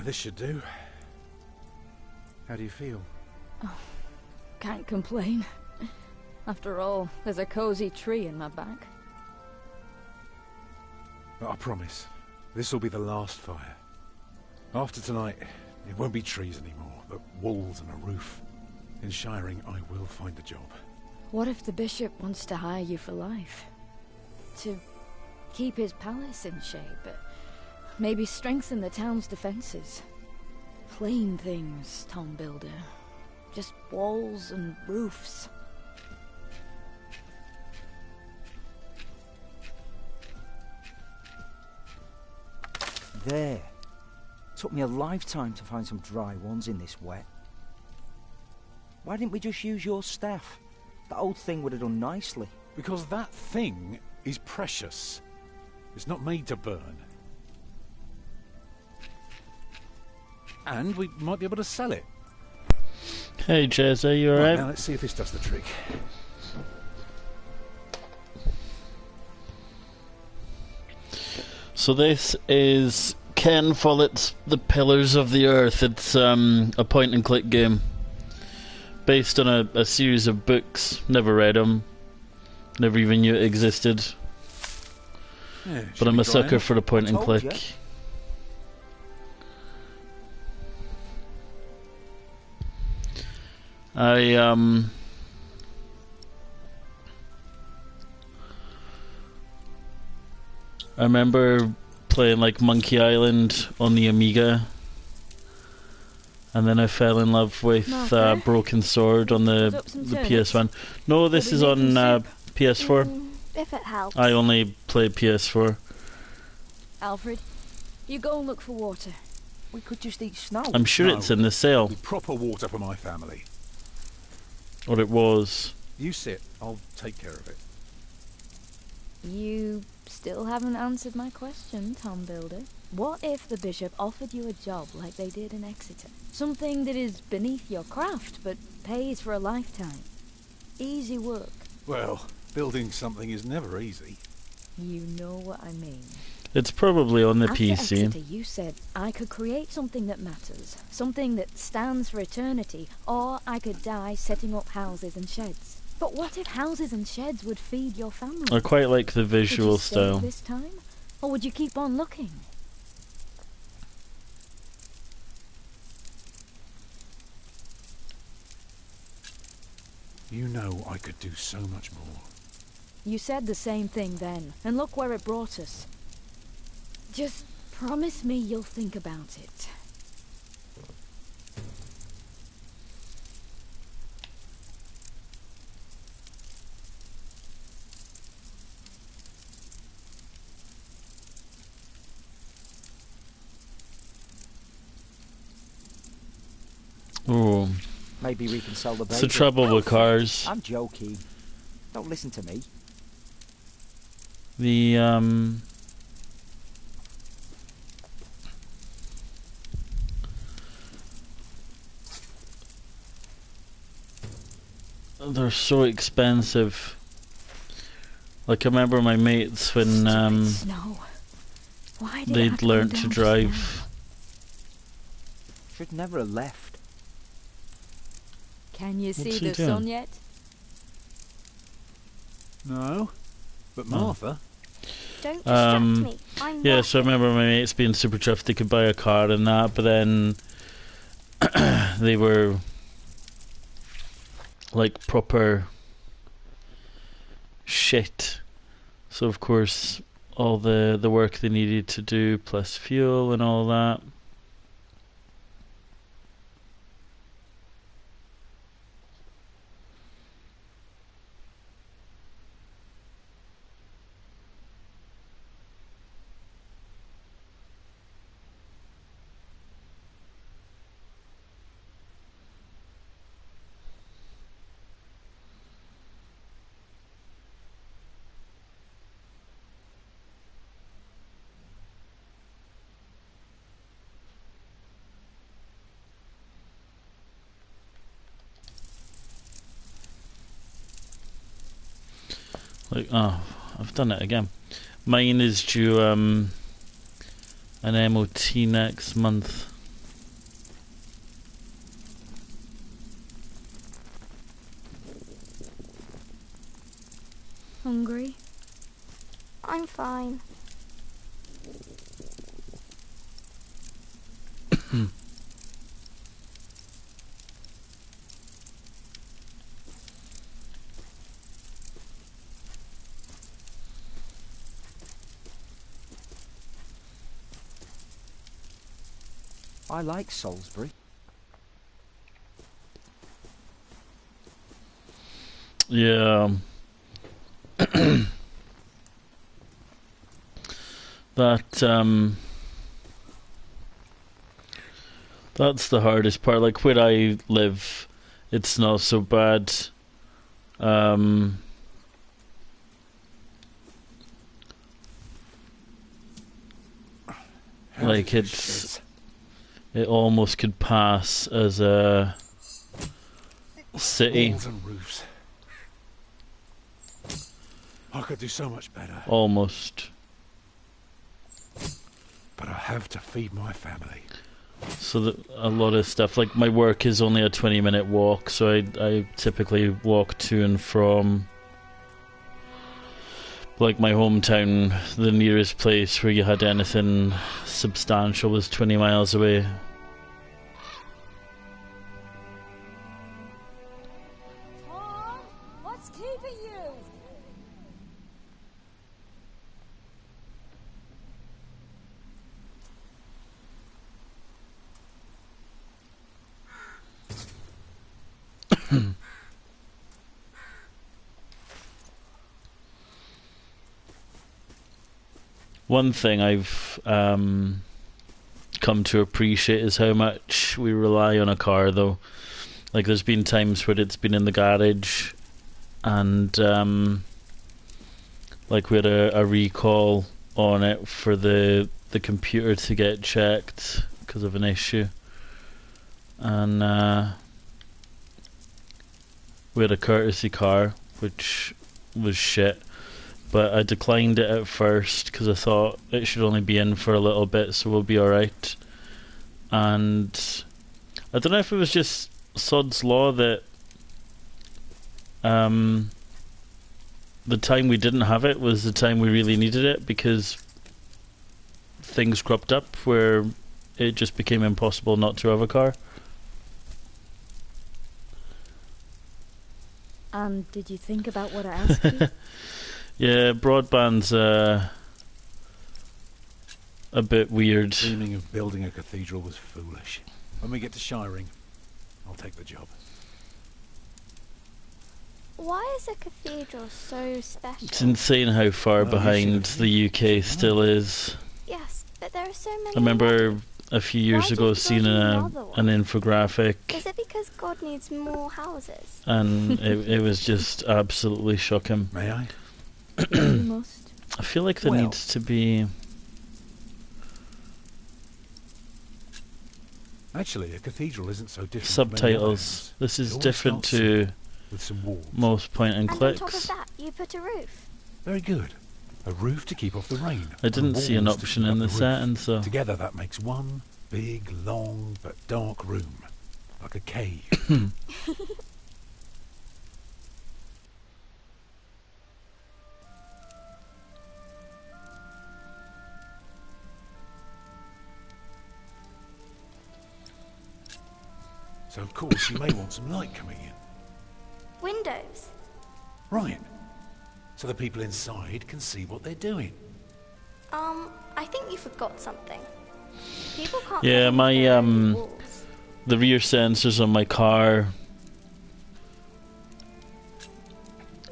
This should do. How do you feel? Oh, can't complain. After all, there's a cozy tree in my back. But I promise, this will be the last fire. After tonight, it won't be trees anymore, but walls and a roof. In Shiring, I will find a job. What if the bishop wants to hire you for life? To keep his palace in shape, maybe strengthen the town's defenses. Plain things, Tom Builder. Just walls and roofs. There. Took me a lifetime to find some dry ones in this wet. Why didn't we just use your staff? That old thing would have done nicely. Because that thing is precious. It's not made to burn. And we might be able to sell it. Hey Jez, are you alright? Now let's see if this does the trick. So this is Ken Follett's The Pillars of the Earth. It's a point-and-click game based on a series of books. Never read them. Never even knew it existed. Yeah, but I'm a sucker for the point-and-click. I remember playing like Monkey Island on the Amiga, and then I fell in love with Broken Sword on the PS1. No, this is on PS4. If it helps. I only play PS4. Alfred, you go and look for water. We could just eat snow. I'm sure it's in the sale. Proper water for my family. Or it was. You sit, I'll take care of it. You still haven't answered my question, Tom Builder. What if the bishop offered you a job like they did in Exeter? Something that is beneath your craft, but pays for a lifetime. Easy work. Well, building something is never easy. You know what I mean. It's probably on the After PC. Exeter, you said I could create something that matters, something that stands for eternity, or I could die setting up houses and sheds. But what if houses and sheds would feed your family? I quite like the visual would you stay style. This time, or would you keep on looking? You know I could do so much more. You said the same thing then, and look where it brought us. Just promise me you'll think about it. Oh. Maybe we can sell the baby. It's the trouble with cars. I'm joking. Don't listen to me. They're so expensive. Like I remember my mates when they'd learnt to drive. Should never have left. Can you see he the doing? sun yet? No, but Martha. Don't distract me. I'm yeah, not. so I remember my mates being super chuffed they could buy a car and that, but then they were like proper shit. So of course all the work they needed to do plus fuel and all that. Like, oh, I've done it again. Mine is due an MOT next month. Hungry? I'm fine. I like Salisbury. Yeah. That's the hardest part. Like where I live, it's not so bad. Like it almost could pass as a city. Walls and roofs. I could do so much better. Almost. But I have to feed my family. So that a lot of stuff, like my work is only a 20-minute walk, so I typically walk to and from, like, my hometown. The nearest place where you had anything substantial was 20 miles away. Tom, what's keeping you? One thing I've come to appreciate is how much we rely on a car, though. Like, there's been times where it's been in the garage, and like we had a recall on it for the computer to get checked because of an issue, and we had a courtesy car, which was shit. But I declined it at first because I thought it should only be in for a little bit, so we'll be alright. And I don't know if it was just sod's law that the time we didn't have it was the time we really needed it, because things cropped up where it just became impossible not to have a car. And did you think about what I asked you? Yeah, broadband's a bit weird. Dreaming of building a cathedral was foolish. When we get to Shiring, I'll take the job. Why is a cathedral so special? It's insane how far behind the UK still is. Yes, but there are so many. I remember a few years Why ago did seeing God need an infographic, Is it because God needs more houses? and it was just absolutely shocking. May I? You must. I feel like there Well- needs to be... Actually, a cathedral isn't so different. subtitles. This is different to with some walls. most point and And on top of clicks. that, you put a roof. Very good. A roof to keep off the rain. I didn't and see an walls to option keep in up the roof. settings, so... Together that makes one big, long, but dark room. Like a cave. So of course you may want some light coming in. Windows. Right. So the people inside can see what they're doing. I think you forgot something. People can't. Yeah, get my, into their own walls. The rear sensors on my car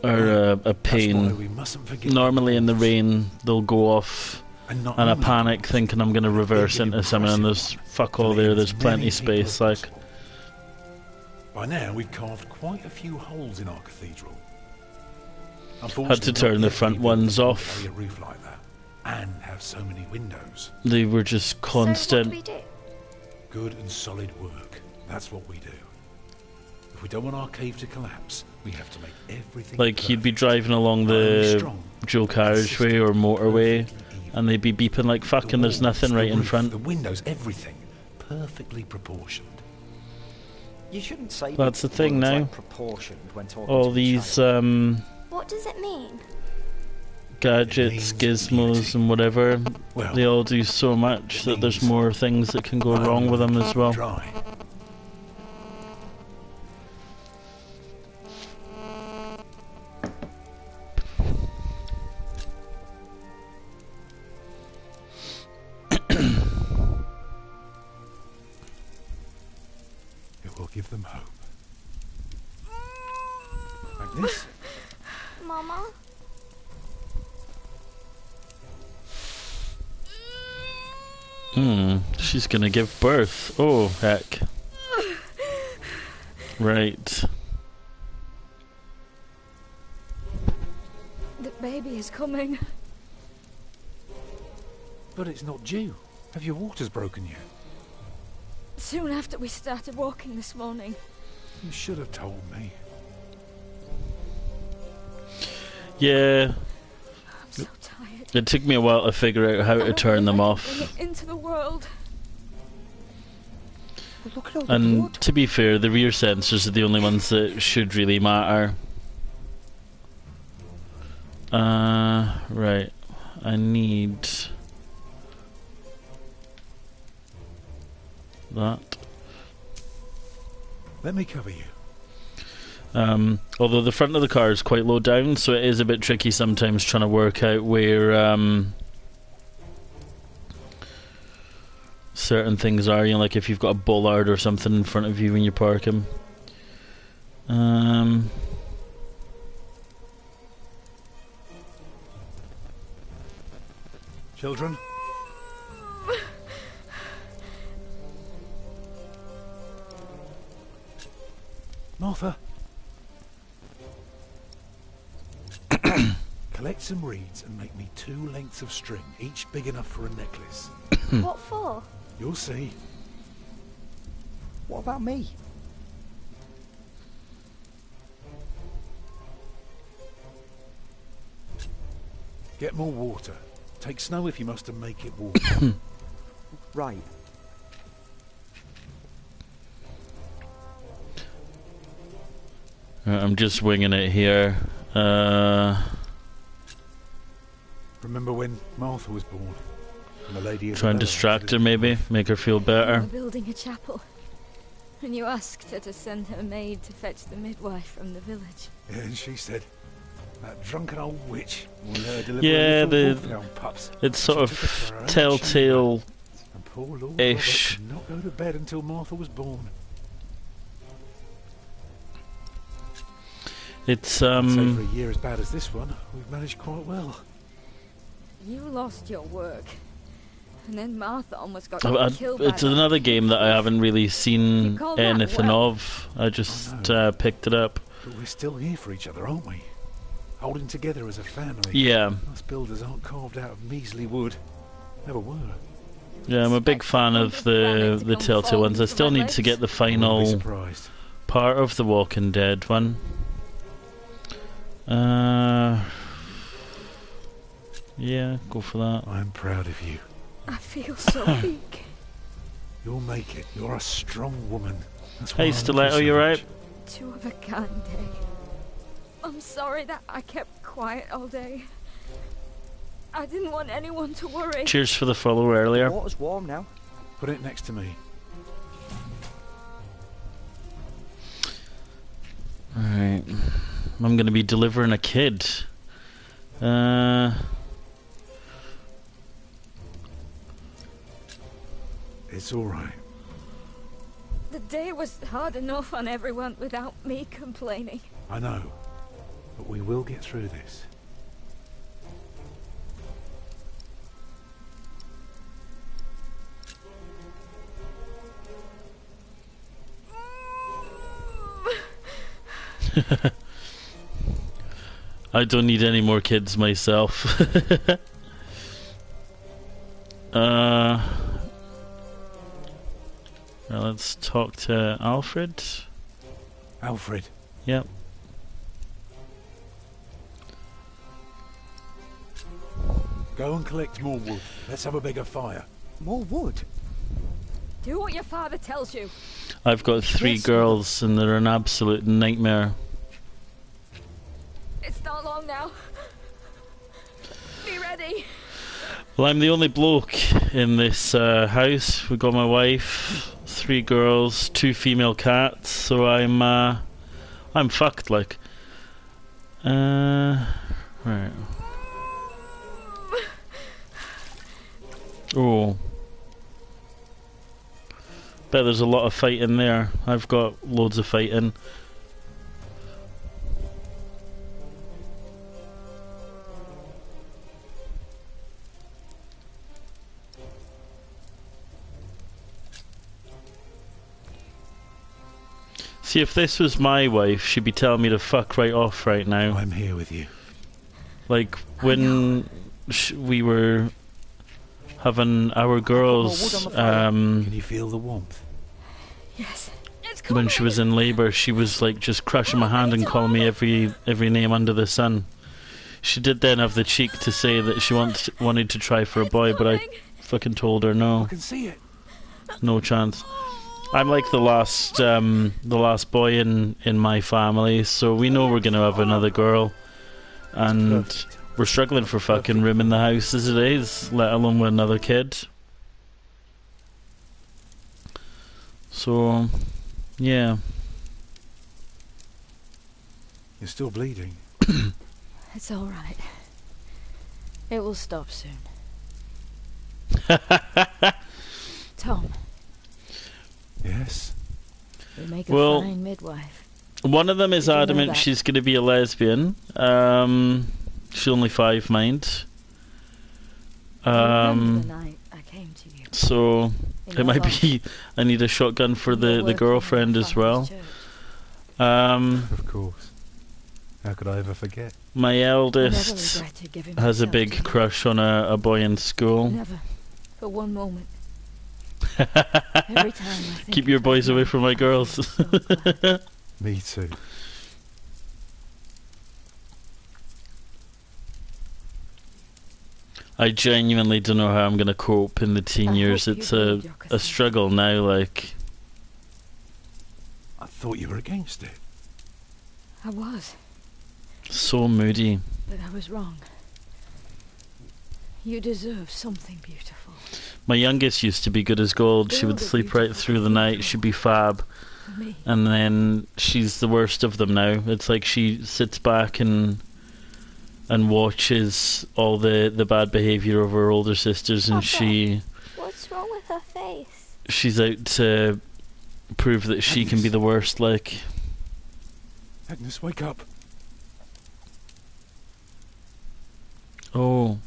are a That's why pain. we mustn't forget Normally the in the walls. rain they'll go off not and I only panic walls, thinking I'm going to reverse big and into something, and there's impressive fuck to all let there, in there's as plenty many people space, as like... possible. By now we've carved quite a few holes in our cathedral. Had to turn the front ones off. A roof like that and have so many windows. They were just So what constant. do we do? Good and solid work. That's what we do. If we don't want our cave to collapse, we have to make everything Like, you'd be perfect. driving along Not only the strong, dual carriageway or motorway, and they'd be beeping like fuck, and there's nothing right in front. The windows, everything, perfectly proportioned. You shouldn't say That's the thing words now. like proportioned when talking All to a these child. What does it mean? gadgets, gizmos, and whatever, Well, they all do so much that there's more things that can go wrong with them as well. Dry. It will give them hope. Agnes? Mama? She's gonna give birth. Oh, heck. Right. The baby is coming. But it's not due. Have your waters broken yet? Soon after we started walking this morning. You should have told me. Yeah, I'm so tired. it took me a while to figure out how to turn them off. Bring it into the world. Look at all the And blood. to be fair, the rear sensors are the only ones that should really matter. Right. I need that. Let me cover you. Although the front of the car is quite low down, so it is a bit tricky sometimes trying to work out where certain things are. You know, like if you've got a bollard or something in front of you when you're parking. Children? Martha? Collect some reeds and make me 2 lengths of string, each big enough for a necklace. What for? You'll see. What about me? Get more water. Take snow if you must and make it warm. Right. I'm just winging it here. Remember when Martha was born? And the lady Try and Isabella distract her, wanted maybe, make her feel We're better. building a chapel. And you asked her to send her maid to fetch the midwife from the village. Yeah, and she said, that drunken old witch will deliver Yeah, little wolfhound pups. It's sort She of took it for her own telltale. chamber, and poor Lord ish. Robert could not go to bed until Martha was born. It's I'd say for a year as bad as this one, we've managed quite well. You lost your work. And then Martha almost got killed by it's that. another game that I haven't really seen You call that anything well? of. I just I picked it up. But we're still here for each other, aren't we? Holding together as a family. Yeah, Us builders aren't carved out of measly wood. Never were. yeah, I'm a big fan of the Telltale ones. I still need to get the I wouldn't be final surprised. part of the Walking Dead one. Yeah, go for that. I'm proud of you. I feel so weak. You'll make it. You're a strong woman. That's why Hey, I love Stiletto, you you so right? much. Two of a kind day. I'm sorry that I kept quiet all day. I didn't want anyone to worry. Cheers for the follow earlier. Water's warm now. Put it next to me. Alright. I'm gonna be delivering a kid. It's all right. The day was hard enough on everyone without me complaining. I know. But we will get through this. I don't need any more kids myself. Well, let's talk to Alfred. Alfred, Yep. go and collect more wood. Let's have a bigger fire. More wood. Do what your father tells you. I've got 3 Yes, girls and they're an absolute nightmare. It's not long now. ready. Well, I'm the only bloke in this house. We got my wife, 3 girls, 2 female cats. So I'm fucked. Like, right. Oh, bet there's a lot of fighting there. I've got loads of fighting. See, if this was my wife, she'd be telling me to fuck right off right now. I'm here with you. Like, when we were having our girls, Can you feel the warmth? Yes. when she was in labour, she was like just crushing my hand and calling me every name under the sun. She did then have the cheek to say that she wanted to try for a boy, but I fucking told her no. I can see it. No chance. I'm like the last boy in my family, so we know we're gonna have another girl, and we're struggling for fucking room in the house as it is, let alone with another kid. So, yeah. You're still bleeding. It's all right. It will stop soon. Tom. Yes? You make a Well, fine midwife. one of them is Did you know adamant that? she's going to be a lesbian. She's only 5, mind. I remember the night I came to you. So In it your might loft. be I need a shotgun for You were the working girlfriend in as well. Father's church. Of course. How could I ever forget? My I never eldest regretted giving has a myself big to you. crush on a boy in school. Never. For one moment. Every time I think Keep your of boys that away night, from my I girls. feel so glad. Me too. I genuinely don't know how I'm going to cope in the teen I years. hope you It's build your a cathedral. struggle now, like... I thought you were against it. I was, So moody. but I was wrong. You deserve something beautiful. My youngest used to be good as gold. She would Build a sleep right beautiful through the night. cathedral. She'd be fab. For me. And then she's the worst of them now. It's like she sits back and watches all the bad behaviour of her older sisters, and Papa. What's wrong with her face? she's out to prove that she can be the worst, like... Agnes, wake up. Oh.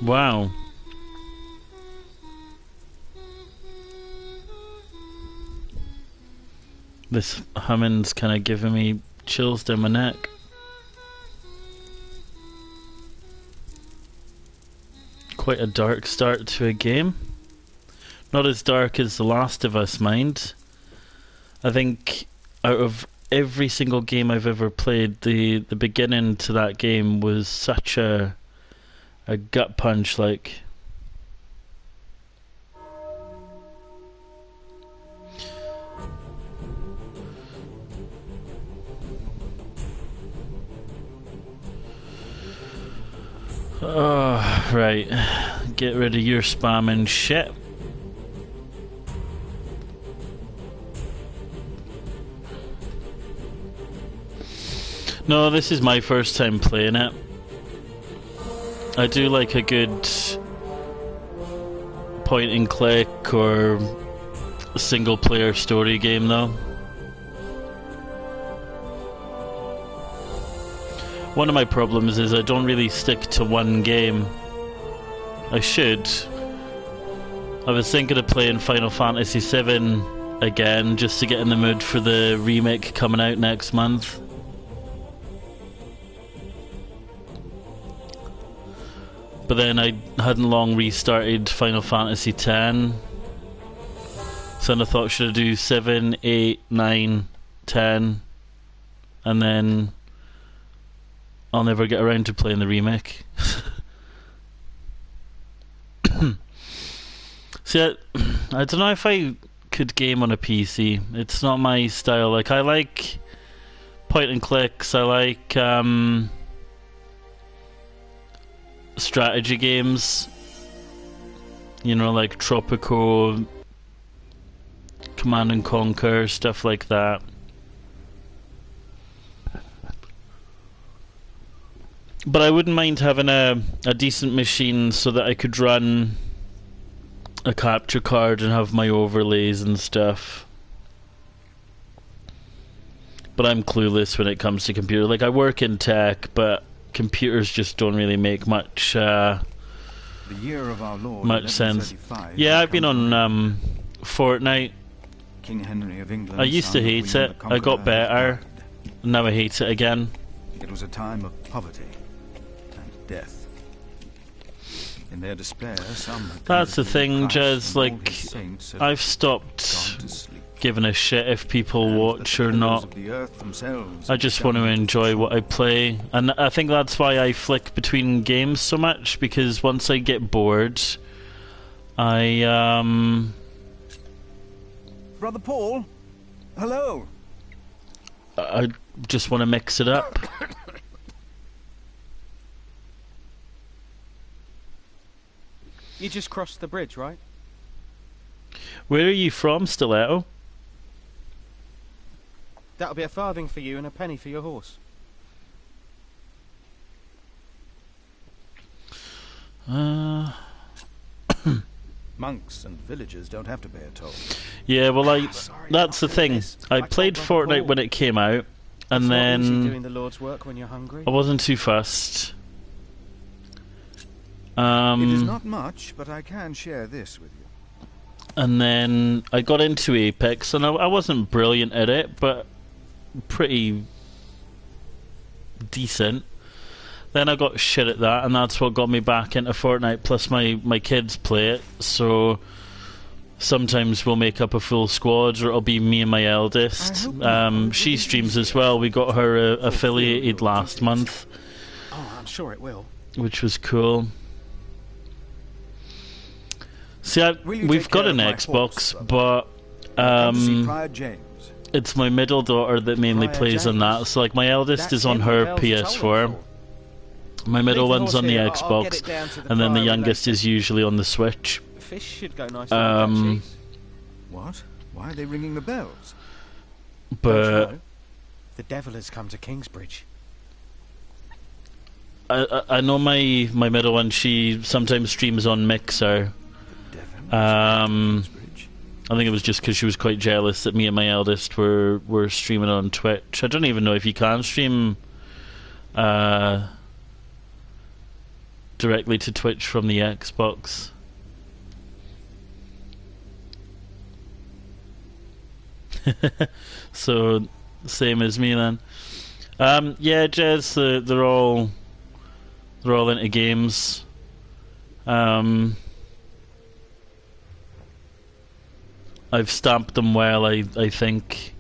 Wow. This humming's kind of giving me chills down my neck. Quite a dark start to a game. Not as dark as The Last of Us, mind. I think out of every single game I've ever played, the beginning to that game was such a gut punch, like... Oh, right. Get rid of your spam and shit. No, this is my first time playing it. I do like a good point and click or single player story game though. One of my problems is I don't really stick to one game. I should. I was thinking of playing Final Fantasy VII again just to get in the mood for the remake coming out next month. But then I hadn't long restarted Final Fantasy X. So then I thought, should I do 7, 8, 9, 10, and then I'll never get around to playing the remake. See, I don't know if I could game on a PC. It's not my style. Like, I like point and clicks. I like strategy games. You know, like Tropico, Command and Conquer, stuff like that. But I wouldn't mind having a decent machine so that I could run a capture card and have my overlays and stuff. But I'm clueless when it comes to computer. Like, I work in tech, but computers just don't really make much the year of our Lord, much sense. Yeah, I've been on Fortnite. King Henry of England. I used to hate it. I got better. Now I hate it again. It was a time of poverty and death. In their despair, some. That's the thing, Jez. Like, I've stopped giving a shit if people watch or not. I just want to enjoy what I play, and I think that's why I flick between games so much, because once I get bored, Brother Paul, hello. I just want to mix it up. You just crossed the bridge, right? Where are you from, Stiletto? That'll be a farthing for you and a penny for your horse. Monks and villagers don't have to pay a toll. Yeah, well, that's the thing. I played Fortnite when it came out, and then doing the Lord's work when you're hungry. I wasn't too fussed. It is not much, but I can share this with you. And then I got into Apex, and I wasn't brilliant at it, but pretty decent. Then I got shit at that, and that's what got me back into Fortnite. Plus my kids play it, so sometimes we'll make up a full squad, or it'll be me and my eldest. She streams as well. We got her affiliated last month. Oh, I'm sure it will. Which was cool. See, we've got an Xbox, but it's my middle daughter that mainly plays on that. So, like, my eldest is on her PS4, my middle one's on the Xbox, and then the youngest is usually on the Switch. Fish should go nice. What? Why are they ringing the bells? But the devil has come to Kingsbridge. I know my middle one. She sometimes streams on Mixer. I think it was just because she was quite jealous that me and my eldest were streaming on Twitch. I don't even know if you can stream directly to Twitch from the Xbox. So same as me then. Yeah, Jez, they're all into games. I've stamped them well, I think.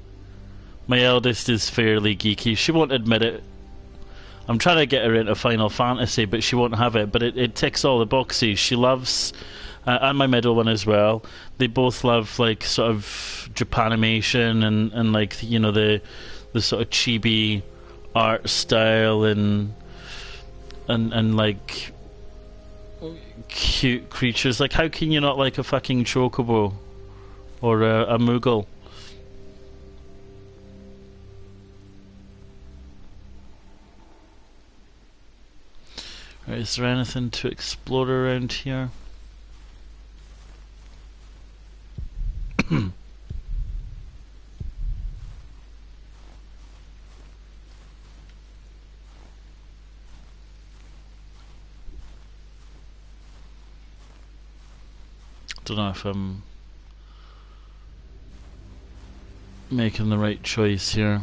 My eldest is fairly geeky. She won't admit it. I'm trying to get her into Final Fantasy, but she won't have it. But it ticks all the boxes. She loves, and my middle one as well. They both love, like, sort of Japanimation and like, you know, the sort of chibi art style and like cute creatures. Like, how can you not like a fucking chocobo? Or a Moogle. Right, is there anything to explore around here? Don't know if I'm making the right choice here.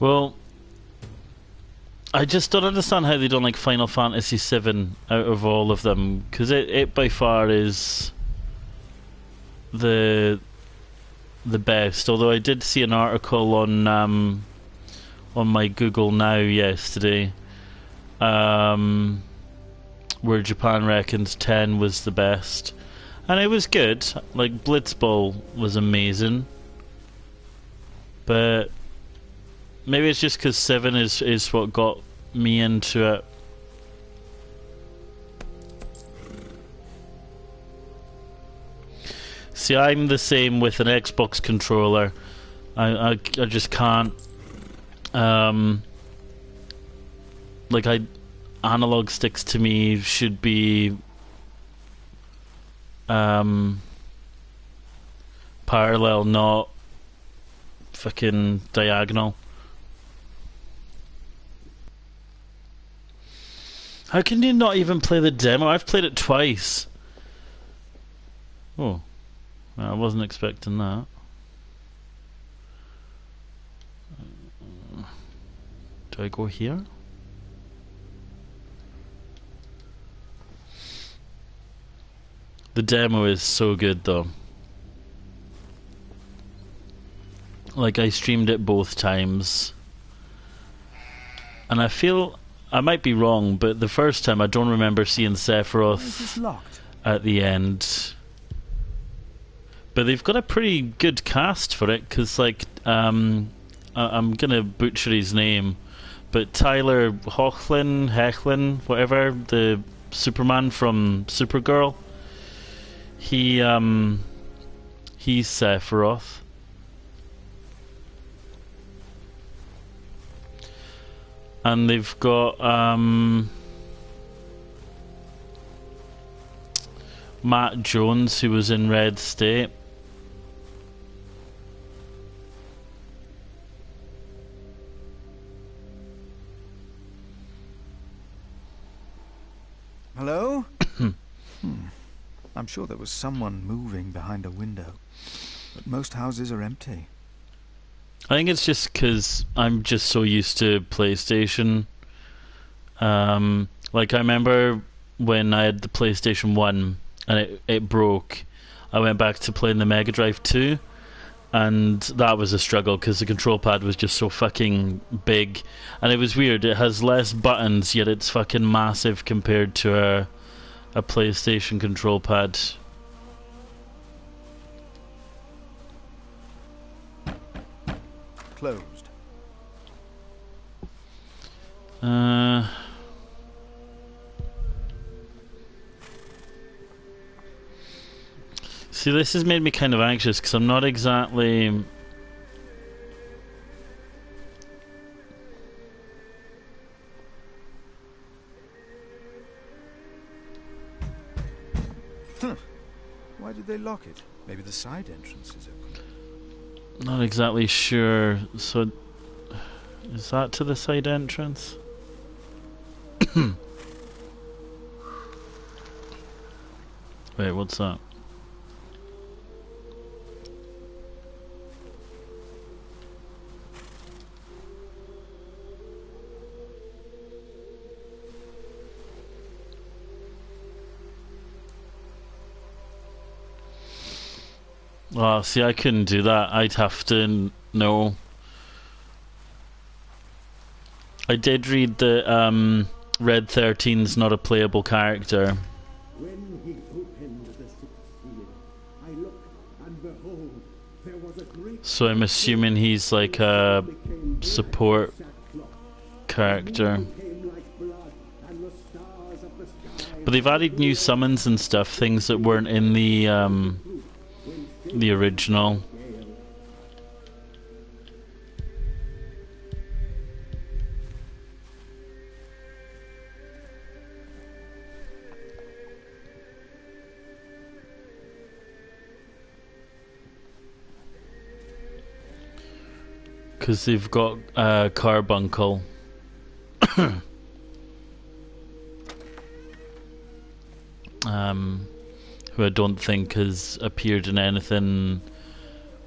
Well, I just don't understand how they don't like Final Fantasy VII out of all of them, because it by far is the best. Although I did see an article on my Google Now yesterday. where Japan reckons 10 was the best. And it was good. Like, Blitzball was amazing. But maybe it's just because 7 is what got me into it. See, I'm the same with an Xbox controller. I just can't. Like, analog sticks to me should be parallel, not fucking diagonal. How can you not even play the demo? I've played it twice. Oh, I wasn't expecting that. Do I go here? The demo is so good though. Like, I streamed it both times. And I feel, I might be wrong, but the first time I don't remember seeing Sephiroth at the end. But they've got a pretty good cast for it, because, like, I'm gonna butcher his name, but Tyler Hoechlin, whatever, the Superman from Supergirl, he's Sephiroth. And they've got Matt Jones, who was in Red State. Hello? I'm sure there was someone moving behind a window, but most houses are empty. I think it's just because I'm just so used to PlayStation. Like, I remember when I had the PlayStation 1 and it broke, I went back to playing the Mega Drive 2, and that was a struggle because the control pad was just so fucking big. And it was weird, it has less buttons, yet it's fucking massive compared to a PlayStation control pad. Closed. See, this has made me kind of anxious because I'm not exactly. Why did they lock it? Maybe the side entrance is open. Not exactly sure. So, is that to the side entrance? Wait, what's that? Oh, see, I couldn't do that. I'd have to know. I did read that Red 13's not a playable character. When he opened the sixth seal, I looked, and behold, there was a great. So I'm assuming he's like a support character. But they've added new summons and stuff, things that weren't in the original. Because they've got Carbuncle. Who I don't think has appeared in anything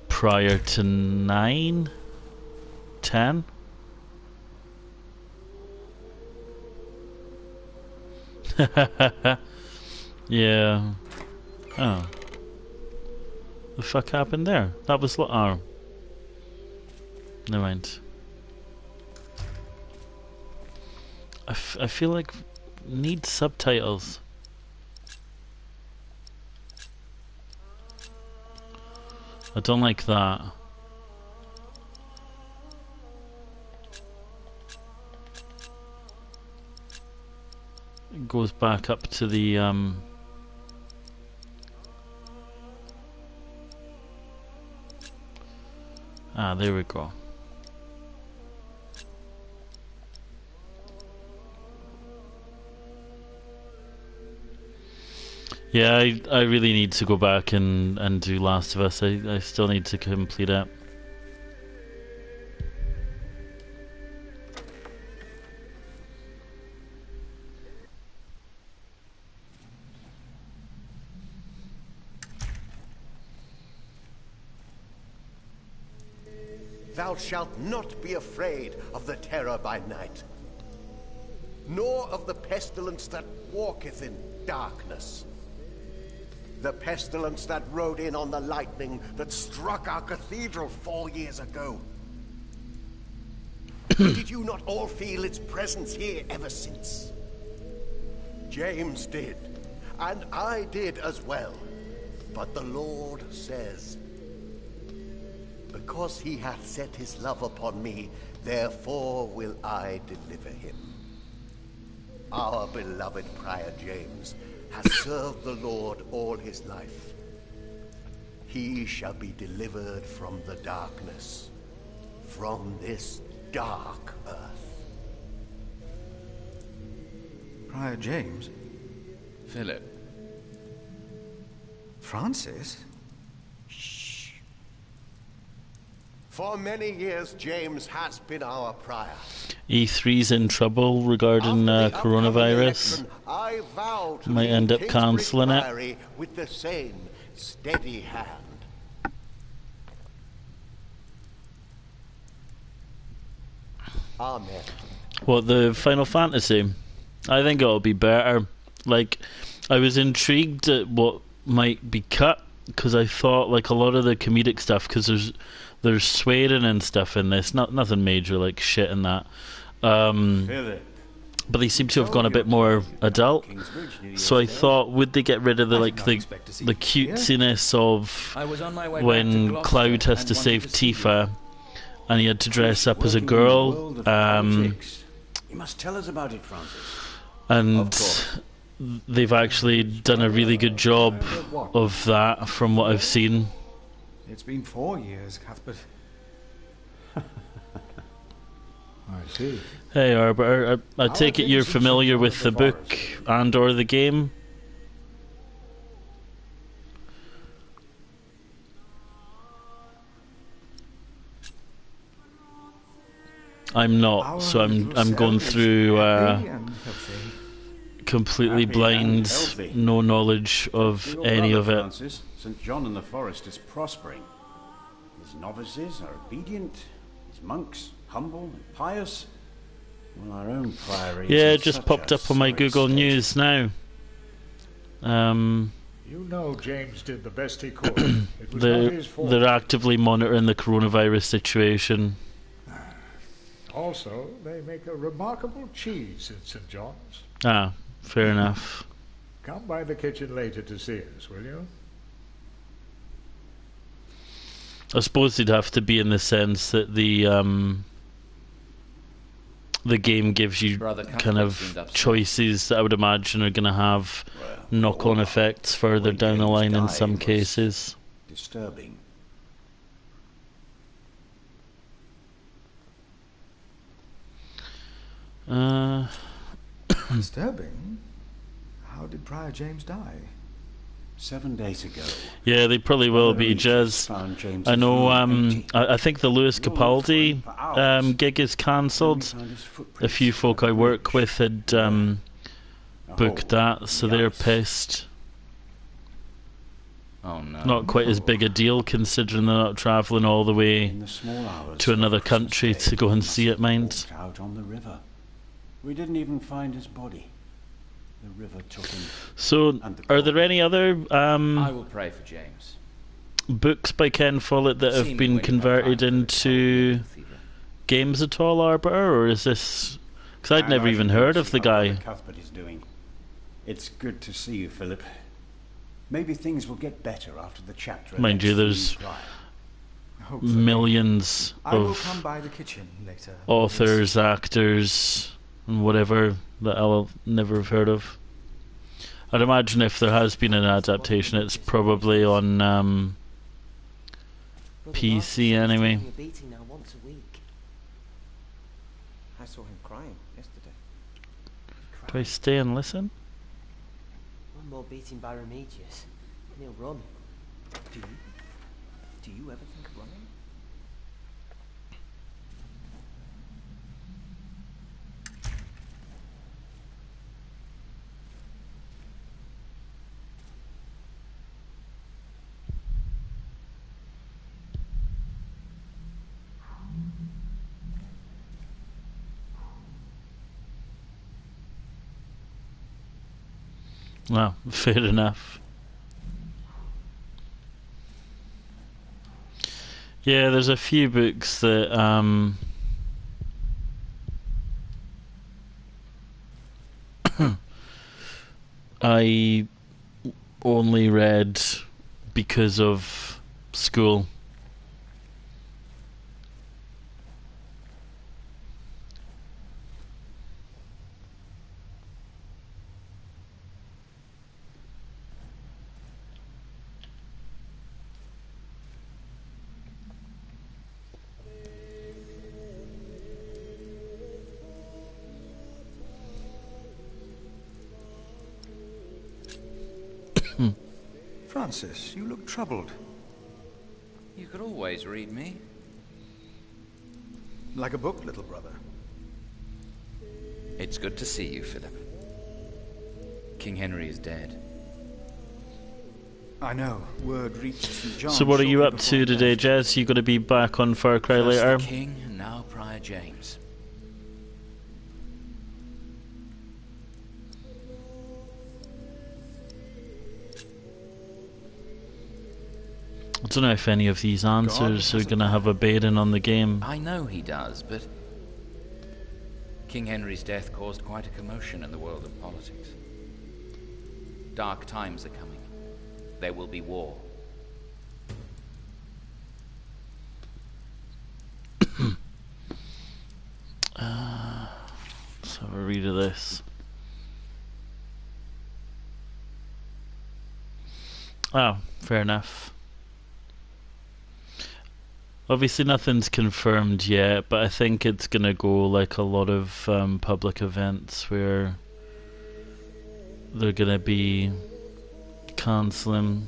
prior to 9? 10? Yeah. Oh. The fuck happened there? That was oh. Never mind. I feel like Need subtitles. I don't like that. It goes back up to the there we go. Yeah, I really need to go back and do Last of Us. I still need to complete it. Thou shalt not be afraid of the terror by night, nor of the pestilence that walketh in darkness. The pestilence that rode in on the lightning that struck our cathedral 4 years ago. Did you not all feel its presence here ever since? James did, and I did as well. But the Lord says, because he hath set his love upon me, therefore will I deliver him. Our beloved Prior James has served the Lord all his life. He shall be delivered from the darkness, from this dark earth. Prior James? Philip. Francis? Shh. For many years, James has been our prior. E3's in trouble regarding coronavirus. I vow to might end up Kingsbridge cancelling it. Priory with the same steady hand. Amen. What, the Final Fantasy? I think it'll be better. Like, I was intrigued at what might be cut, because I thought, like, a lot of the comedic stuff, because there's swearing and stuff in this, nothing major, like shit and that. But they seem to have gone a bit more adult. So I thought, would they get rid of the cutesiness of when Cloud has to save Tifa, and he had to dress up as a girl? You must tell us about it, Francis. And they've actually done a really good job of that, from what I've seen. It's been 4 years, Cuthbert. I see. Hey Arbiter, I take it you're familiar with the book and or the game? I'm not, so I'm going through completely blind, no knowledge of any of it. Francis, St. John in the Forest is prospering. His novices are obedient, his monks humble and pious. Well, our own priory. Yeah, it just popped up on my Google News now. You know James did the best he could. It was not his fault. They're actively monitoring the coronavirus situation. Also, they make a remarkable cheese in St. John's. Ah, fair enough. Come by the kitchen later to see us, will you? I suppose they'd have to be in the sense that the game gives you kind of choices that I would imagine are going to have knock-on effects further down the line in some cases. Disturbing. Disturbing? How did Prior James die? 7 days ago. Yeah, they probably will be, Jez. I know, I think the Lewis Capaldi gig is cancelled. A few folk I work with had booked that, so they're pissed. Oh, no. Not quite as big a deal, considering they're not travelling all the way to another country to go and see it, mind. Out on the river. We didn't even find his body. The river took him. So, are there any other I will pray for James. Books by Ken Follett that have been converted into games at all, Arbiter, or is this Because I'd never even heard of the guy. Cuthbert is doing. It's good to see you, Philip. Maybe things will get better after the chapter. Mind you, there's millions of come by the kitchen later. authors, actors, and whatever that I'll never have heard of. I'd imagine if there has been an adaptation, it's probably on PC anyway. I saw him crying yesterday. Do I stay and listen? One more beating by Remigius, and he'll run. Do you ever think of running? Well, fair enough. Yeah, there's a few books that I only read because of school. Francis, you look troubled. You could always read me. Like a book, little brother. It's good to see you, Philip. King Henry is dead. I know. Word reached St. John. So what are you up to today, Jez? You going to be back on Far Cry First later? the King, and now Prior James. I don't know if any of these answers are going to have a bearing on the game. I know he does, but King Henry's death caused quite a commotion in the world of politics. Dark times are coming. There will be war. Let's have a read of this. Oh, fair enough. Obviously nothing's confirmed yet, but I think it's gonna go like a lot of public events where they're gonna be cancelling.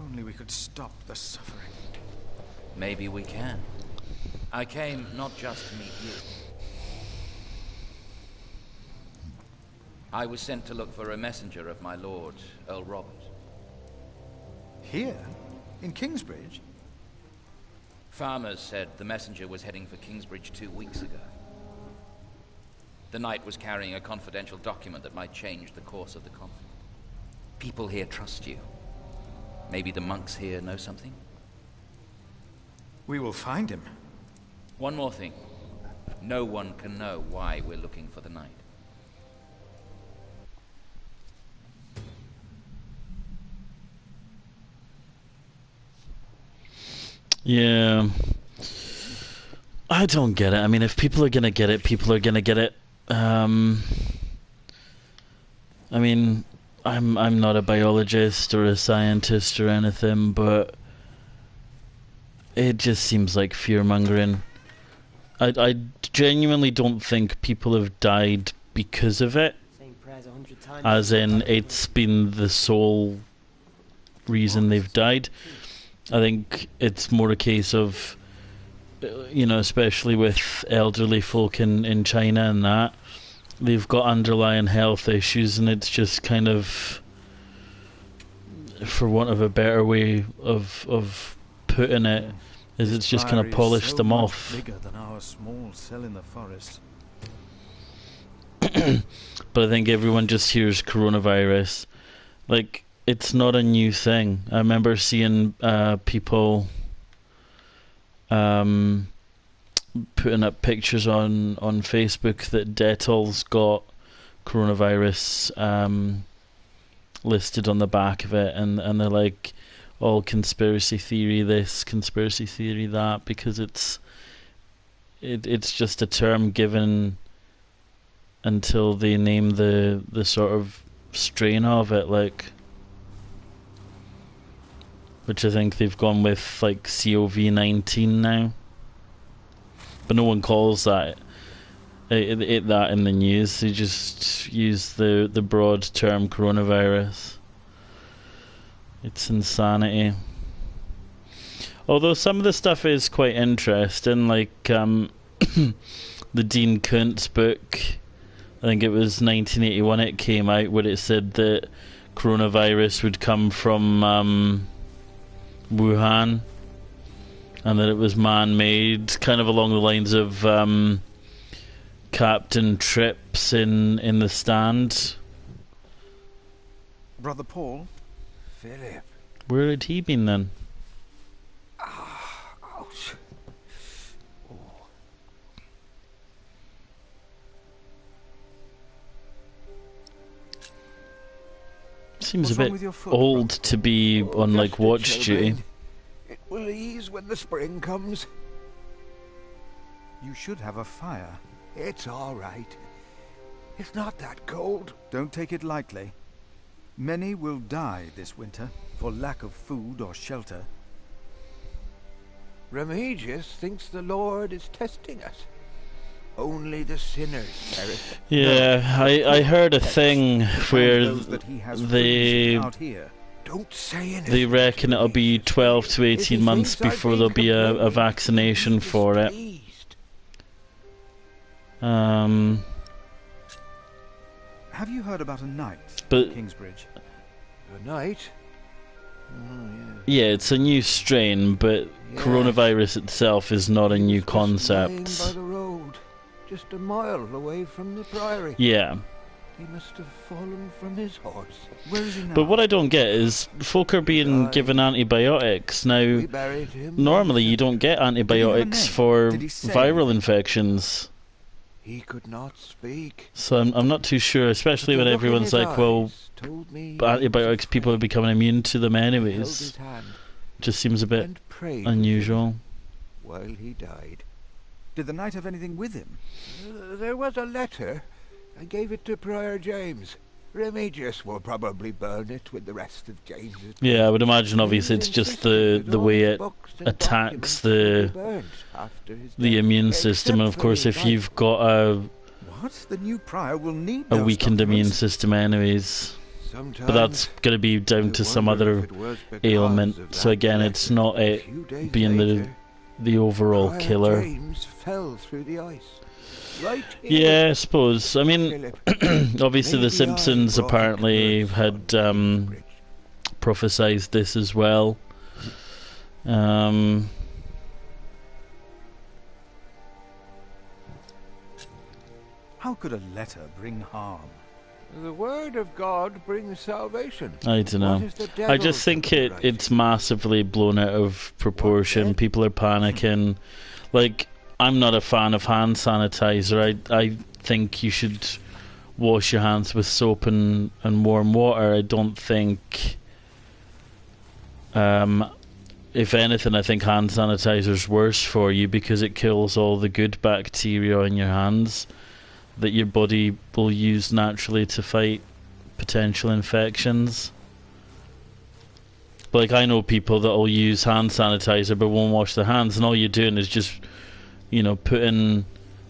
Only we could stop the suffering. Maybe we can. I came not just to meet you. I was sent to look for a messenger of my lord, Earl Robert. Here? In Kingsbridge? Farmers said the messenger was heading for Kingsbridge 2 weeks ago. The knight was carrying a confidential document that might change the course of the conflict. People here trust you. Maybe the monks here know something? We will find him. One more thing. No one can know why we're looking for the knight. Yeah. I don't get it. I mean, if people are gonna get it, people are gonna get it. I mean, I'm not a biologist or a scientist or anything, but it just seems like fear-mongering. I genuinely don't think people have died because of it. Saying prayers 100 times. As in, it's been the sole reason they've died. I think it's more a case of, you know, especially with elderly folk in China and that, they've got underlying health issues, and it's just kind of, for want of a better way of putting it, is it's just kind of polished them off. Bigger than our small cell in the forest. But I think everyone just hears coronavirus. Like, it's not a new thing. I remember seeing people putting up pictures on Facebook that Dettol's got coronavirus listed on the back of it, and they're like, all conspiracy theory this, conspiracy theory that, because it's just a term given until they name the sort of strain of it, like, which I think they've gone with like COVID-19 now, but no one calls that it that in the news. They just use the broad term coronavirus. It's insanity. Although some of the stuff is quite interesting, like the Dean Koontz book, I think it was 1981 it came out, where it said that coronavirus would come from Wuhan, and that it was man-made, kind of along the lines of Captain Trips in The Stand. Brother Paul? Philip. Where had he been then? Ouch. Oh. Seems What's a wrong bit with your foot, old to be on like watch duty. It will ease when the spring comes. You should have a fire. It's all right. It's not that cold. Don't take it lightly. Many will die this winter for lack of food or shelter. Remigius thinks the Lord is testing us. Only the sinners perish. Yeah, I heard a thing where Don't say anything. they reckon it'll be 12 to 18 months before there'll be a vaccination for it. Have you heard about a knight But- in Kingsbridge? A knight? Oh, Yeah, it's a new strain, but coronavirus itself is not a new Laying concept. by the road, just a mile away from the priory. Yeah. He must have fallen from his horse. Where is he now? But what I don't get is folk are being given antibiotics. Now, buried him. normally you don't get antibiotics for viral infections. He could not speak. So I'm not too sure, especially when everyone's like, well, antibiotics, people are becoming immune to them anyways. Just seems a bit unusual. While he died. Did the knight have anything with him? There was a letter. I gave it to Prior James. Remigius will probably burn it with the rest of James's. Yeah, I would imagine obviously it's just the way it attacks the immune system, and of course if you've got What? The new prior will need a those weakened immune documents. system anyways. But that's going to be down to some other ailment. So again, it's not it being the overall Prior killer. James fell through the ice. Right Yeah, I suppose. I mean, obviously the Simpsons apparently had prophesized this as well. How could a letter bring harm? The word of God brings salvation. I don't know. I just think it's massively blown out of proportion. People are panicking. Like, I'm not a fan of hand sanitizer. I think you should wash your hands with soap and warm water. I don't think... if anything, I think hand sanitizer's worse for you because it kills all the good bacteria in your hands that your body will use naturally to fight potential infections. Like, I know people that will use hand sanitizer but won't wash their hands, and all you're doing is just you know, putting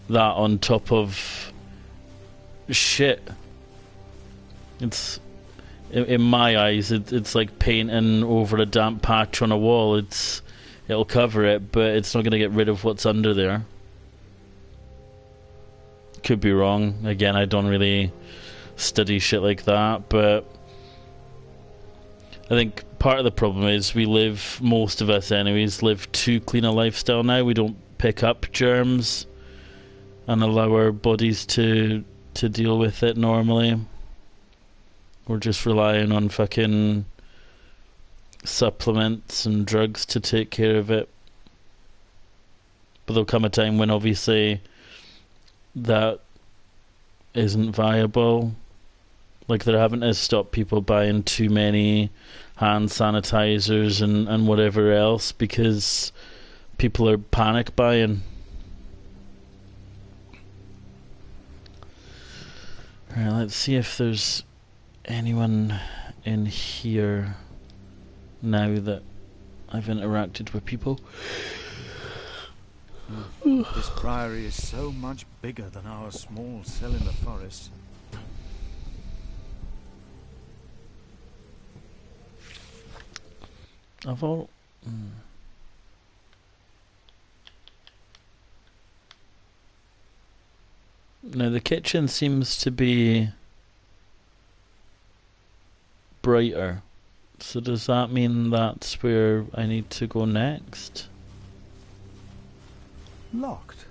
that on top of shit. It's, in my eyes, it's like painting over a damp patch on a wall. It'll cover it, but it's not going to get rid of what's under there. Could be wrong. Again, I don't really study shit like that, but I think part of the problem is most of us anyways, live too clean a lifestyle now. We don't pick up germs and allow our bodies to deal with it normally. We're just relying on fucking supplements and drugs to take care of it. But there'll come a time when obviously that isn't viable. Like, they're having to stop people buying too many hand sanitizers and whatever else because people are panic buying. Alright, let's see if there's anyone in here now that I've interacted with people. This priory is so much bigger than our small cell in the forest. Now the kitchen seems to be brighter. So does that mean that's where I need to go next? Locked.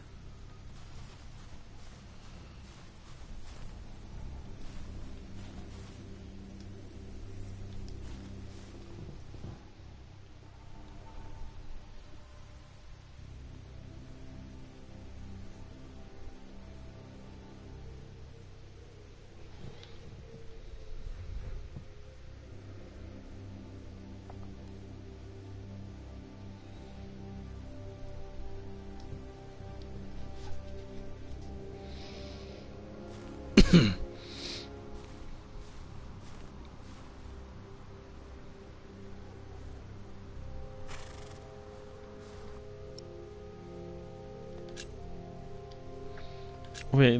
Wait,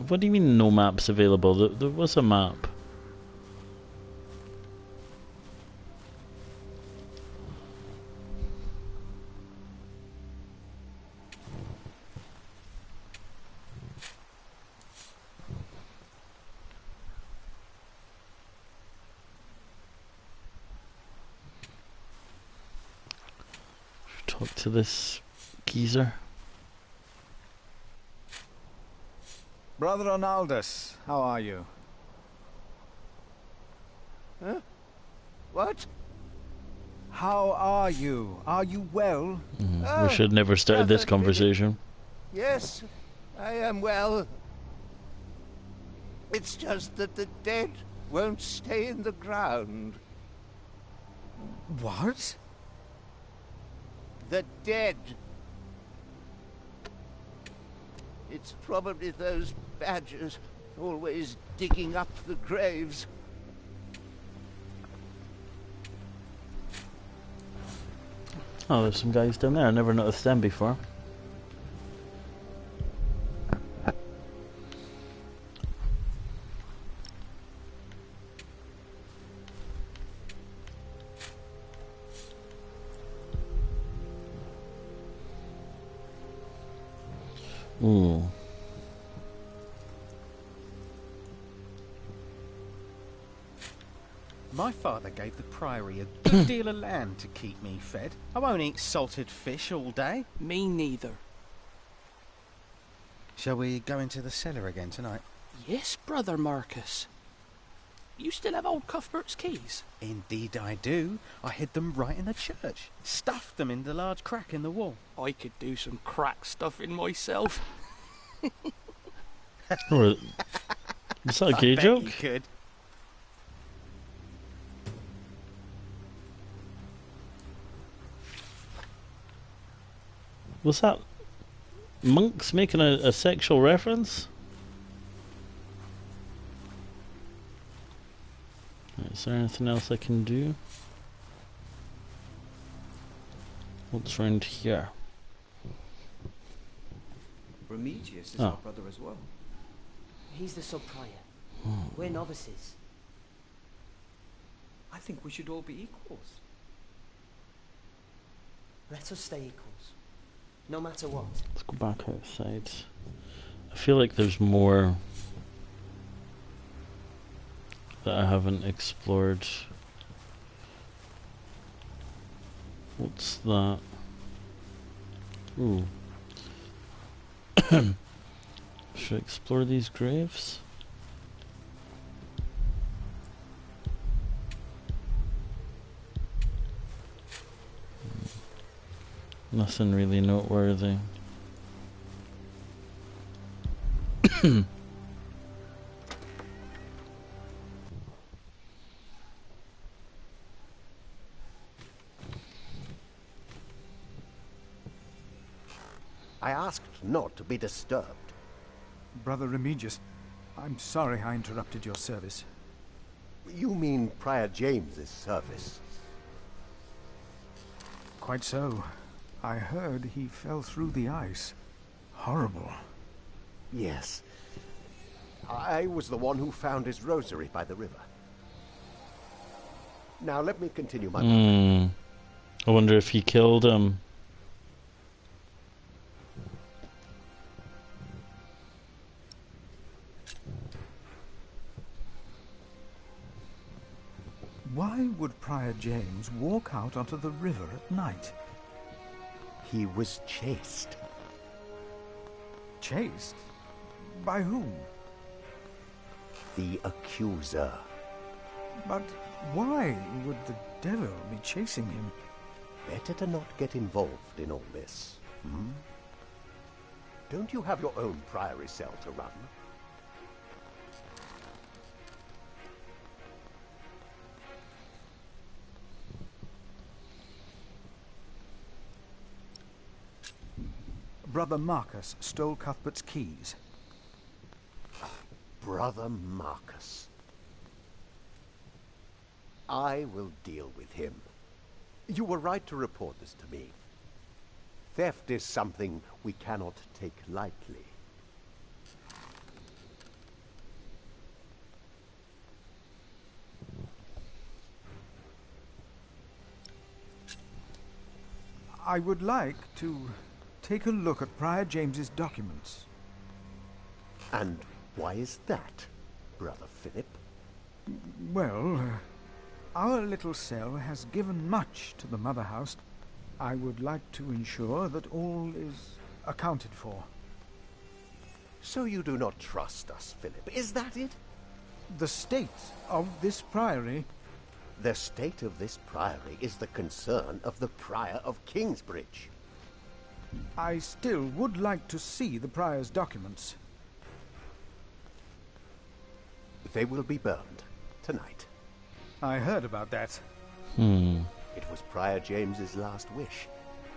what do you mean no maps available? There was a map. Talk to this geezer. Brother Ronaldus, how are you? Huh? What? How are you? Are you well? We should never started this conversation. Yes, I am well. It's just that the dead won't stay in the ground. What? The dead. It's probably those badgers always digging up the graves. Oh, there's some guys down there. I never noticed them before. Ooh. My father gave the priory a good deal of land to keep me fed. I won't eat salted fish all day. Me neither. Shall we go into the cellar again tonight? Yes, Brother Marcus. You still have old Cuthbert's keys? Indeed I do. I hid them right in the church. Stuffed them in the large crack in the wall. I could do some crack stuffing myself. Was that a gay joke? You could. Was that monks making a sexual reference? Is there anything else I can do? What's around here? Remigius is our brother as well. He's the sub-prior. We're novices. I think we should all be equals. Let us stay equals, no matter what. Let's go back outside. I feel like there's more that I haven't explored. What's that? Ooh. Should I explore these graves? Nothing really noteworthy. I asked not to be disturbed. Brother Remigius, I'm sorry I interrupted your service. You mean Prior James's service? Quite so. I heard he fell through the ice. Horrible. Yes. I was the one who found his rosary by the river. Now let me continue my I wonder if he killed him. Why would Prior James walk out onto the river at night? He was chased. Chased? By whom? The accuser. But why would the devil be chasing him? Better to not get involved in all this. Don't you have your own priory cell to run? Brother Marcus stole Cuthbert's keys. Brother Marcus. I will deal with him. You were right to report this to me. Theft is something we cannot take lightly. I would like to take a look at Prior James's documents. And why is that, Brother Philip? Well, our little cell has given much to the Mother House. I would like to ensure that all is accounted for. So you do not trust us, Philip, is that it? The state of this priory... The state of this priory is the concern of the Prior of Kingsbridge. I still would like to see the prior's documents. They will be burned tonight. I heard about that. It was Prior James's last wish.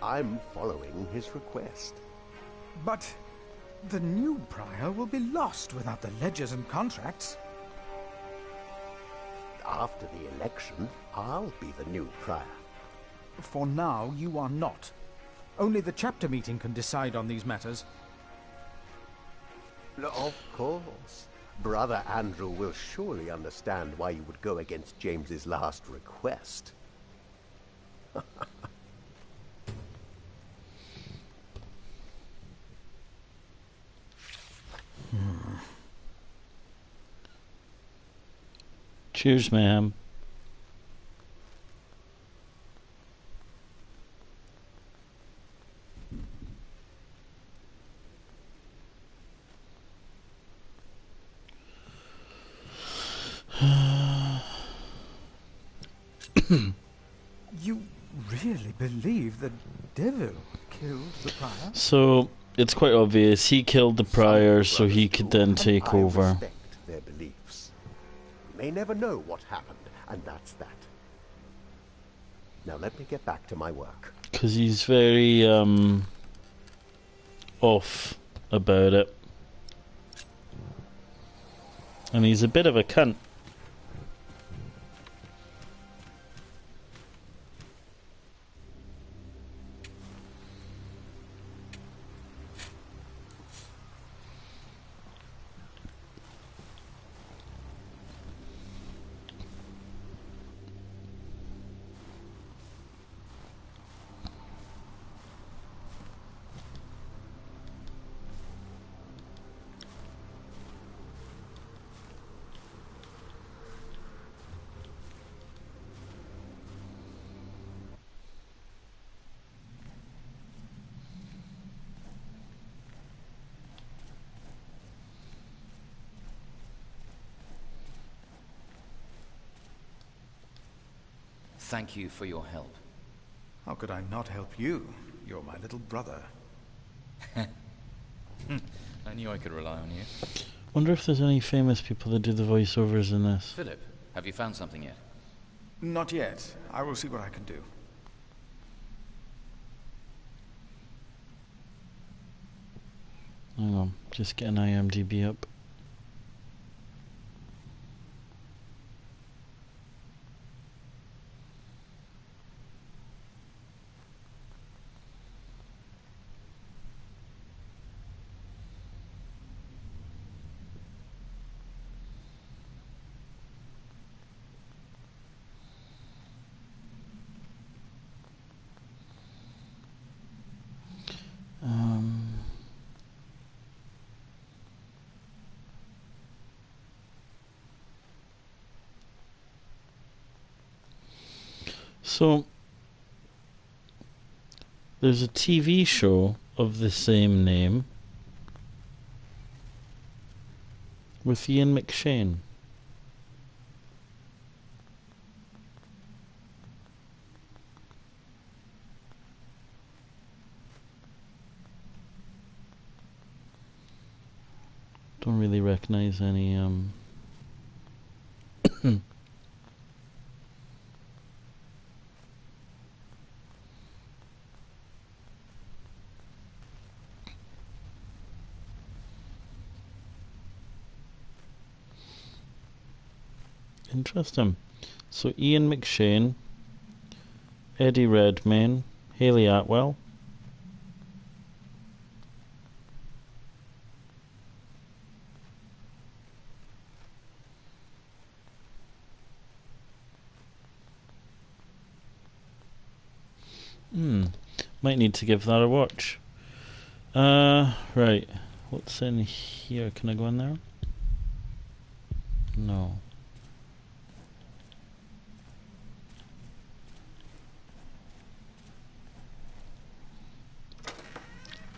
I'm following his request. But the new prior will be lost without the ledgers and contracts. After the election, I'll be the new prior. For now, you are not. Only the chapter meeting can decide on these matters. Of course. Brother Andrew will surely understand why you would go against James's last request. Cheers, ma'am. You really believe the devil killed the prior? So, it's quite obvious. He killed the prior so he could then take over. I respect their beliefs. You may never know what happened, and that's that. Now let me get back to my work. Because he's very, off about it. And he's a bit of a cunt. thank you for your help. How could I not help you? You're my little brother. I knew I could rely on you. Wonder if there's any famous people that do the voiceovers in this. Philip, have you found something yet? Not yet. I will see what I can do. Hang on, just get an IMDb up. So, there's a TV show of the same name with Ian McShane. Don't really recognize any Interesting. So Ian McShane, Eddie Redmayne, Hayley Atwell. Might need to give that a watch. Right. What's in here? Can I go in there? No.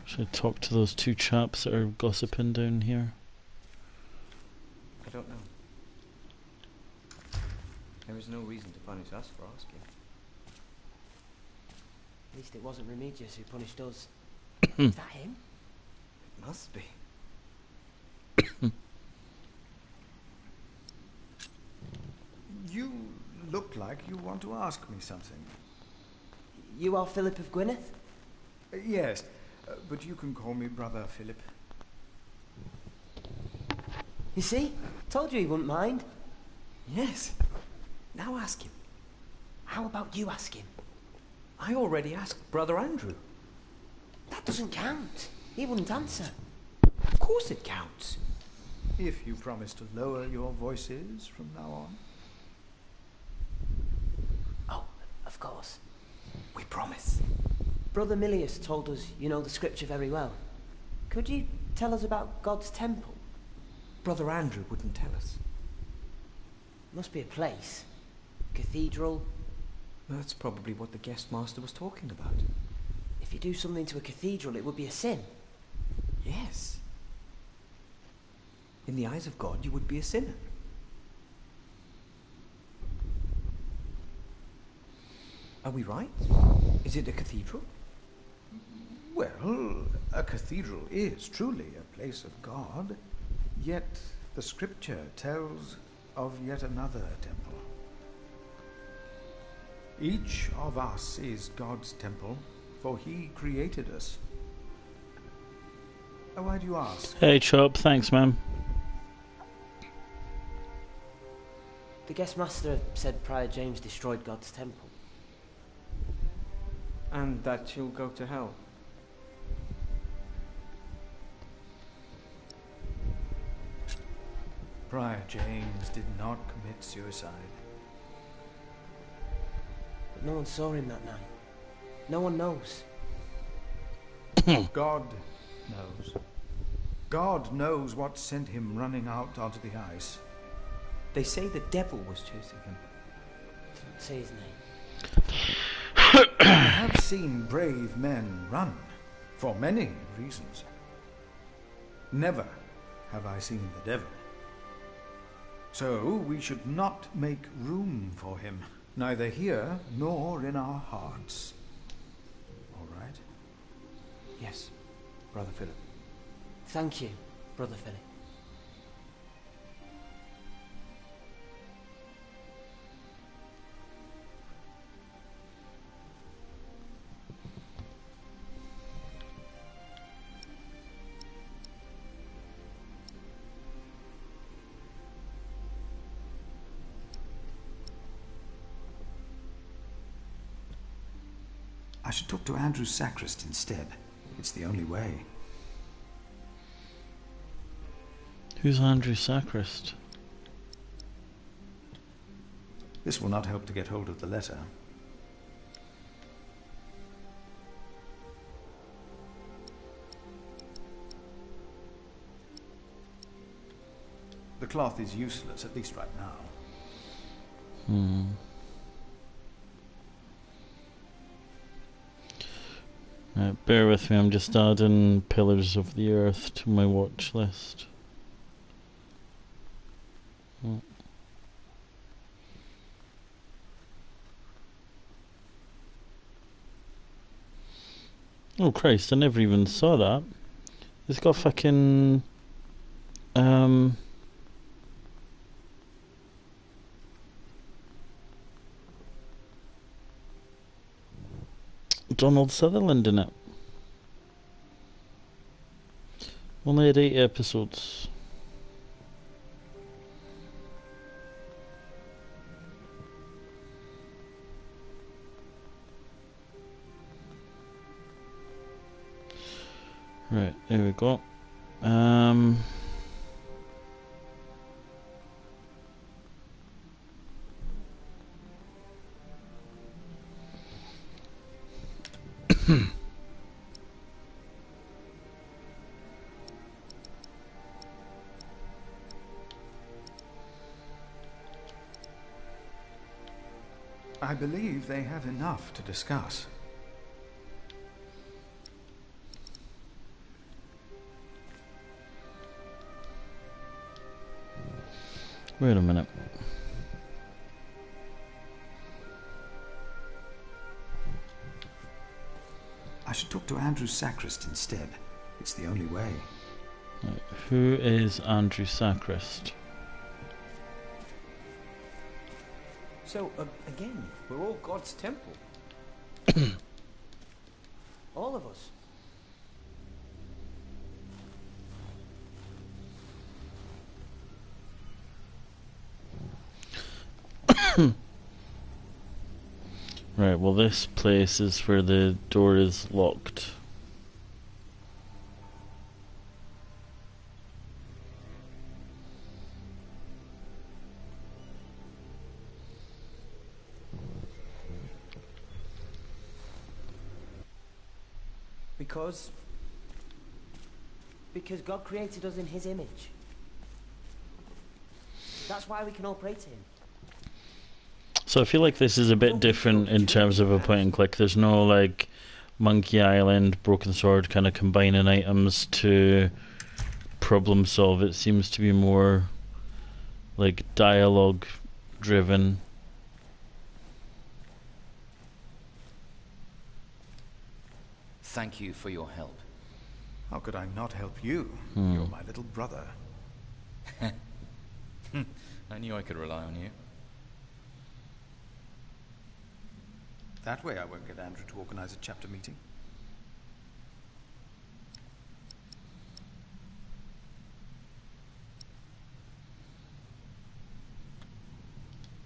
Should I talk to those two chaps that are gossiping down here? I don't know. There is no reason to punish us for asking. At least it wasn't Remigius who punished us. Is that him? It must be. You look like you want to ask me something. You are Philip of Gwynedd? Yes, but you can call me Brother Philip. You see? Told you he wouldn't mind. Yes. Now ask him. How about you ask him? I already asked Brother Andrew. That doesn't count. He wouldn't answer. Of course it counts. If you promise to lower your voices from now on. Oh, of course. We promise. Brother Milius told us you know the scripture very well. Could you tell us about God's temple? Brother Andrew wouldn't tell us. Must be a place. Cathedral. That's probably what the guest master was talking about. If you do something to a cathedral, it would be a sin. Yes. In the eyes of God, you would be a sinner. Are we right? Is it a cathedral? Well, a cathedral is truly a place of God, yet the scripture tells of yet another temple. Each of us is God's temple, for he created us. Why do you ask? Hey Chop, thanks man. The guest master said Prior James destroyed God's temple. And that you'll go to hell. Prior James did not commit suicide. But no one saw him that night. No one knows. God knows. God knows what sent him running out onto the ice. They say the devil was chasing him. Don't say his name. I have seen brave men run, for many reasons. Never have I seen the devil. So we should not make room for him. Neither here nor in our hearts. All right? Yes, Brother Philip. Thank you, Brother Philip. I should talk to Andrew Sacrist instead. It's the only way. Who's Andrew Sacrist? This will not help to get hold of the letter. The cloth is useless, at least right now. Right, bear with me, I'm just adding Pillars of the Earth to my watch list. Oh Christ, I never even saw that. It's got fucking Donald Sutherland in it. Only had 8 episodes. Right, there we go. I believe they have enough to discuss. Wait a minute. I should talk to Andrew Sacrist instead. It's the only way. Right, who is Andrew Sacrist? So, again, we're all God's temple. All of us. Right, well this place is where the door is locked. Because God created us in His image. That's why we can all pray to Him. So I feel like this is a bit different in terms of a point and click. There's no like Monkey Island, Broken Sword kind of combining items to problem solve. It seems to be more like dialogue driven. Thank you for your help. How could I not help you? Hmm. You're my little brother. I knew I could rely on you. That way I won't get Andrew to organize a chapter meeting.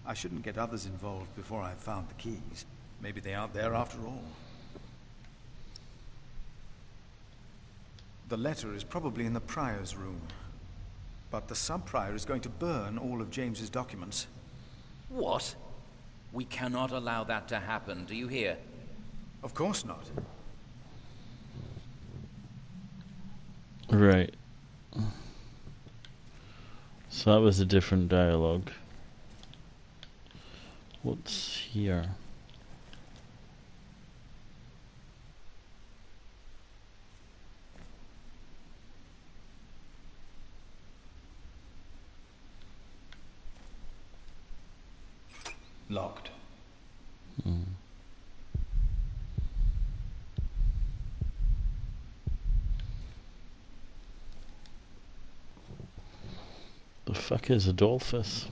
I shouldn't get others involved before I've found the keys. Maybe they aren't there after all. The letter is probably in the Prior's room. But the sub-prior is going to burn all of James's documents. What? We cannot allow that to happen, do you hear? Of course not. Right. So that was a different dialogue. What's here? Locked. The fuck is Adolphus?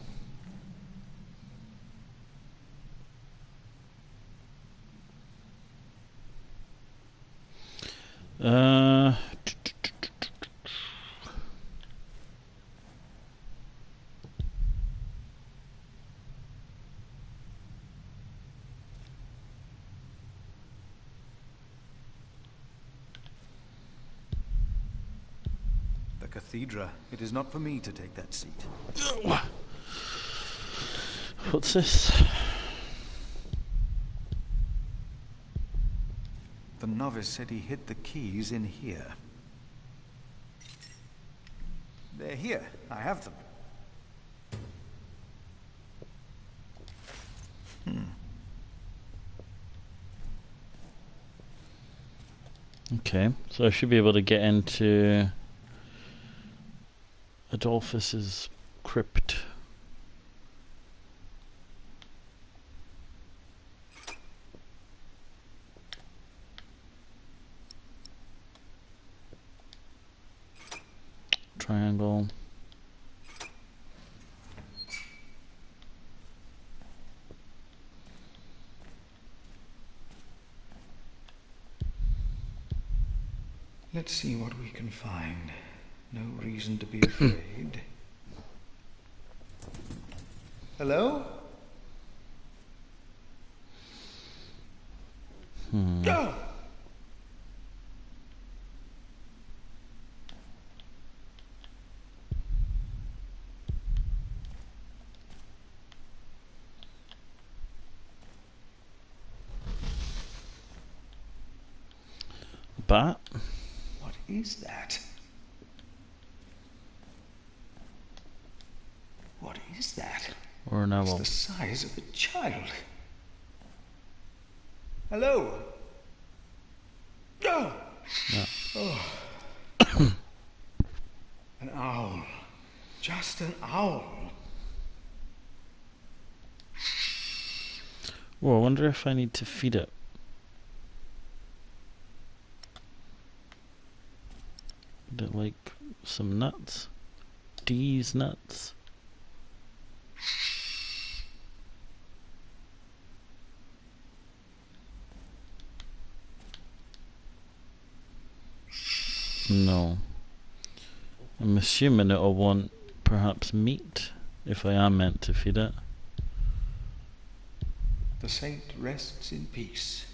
The cathedra. It is not for me to take that seat. What's this? The novice said he hid the keys in here. They're here. I have them. Okay, so I should be able to get into Adolphus's crypt. Triangle. Let's see what we can find. No reason to be afraid. Hello? Go! Bat? What is that? What is that? Or an owl? It's the size of a child. Hello? Go! Yeah. Oh. An owl. Just an owl. Oh, I wonder if I need to feed it. Would it like some nuts? These nuts. No. I'm assuming it'll want perhaps meat if I am meant to feed it. The saint rests in peace.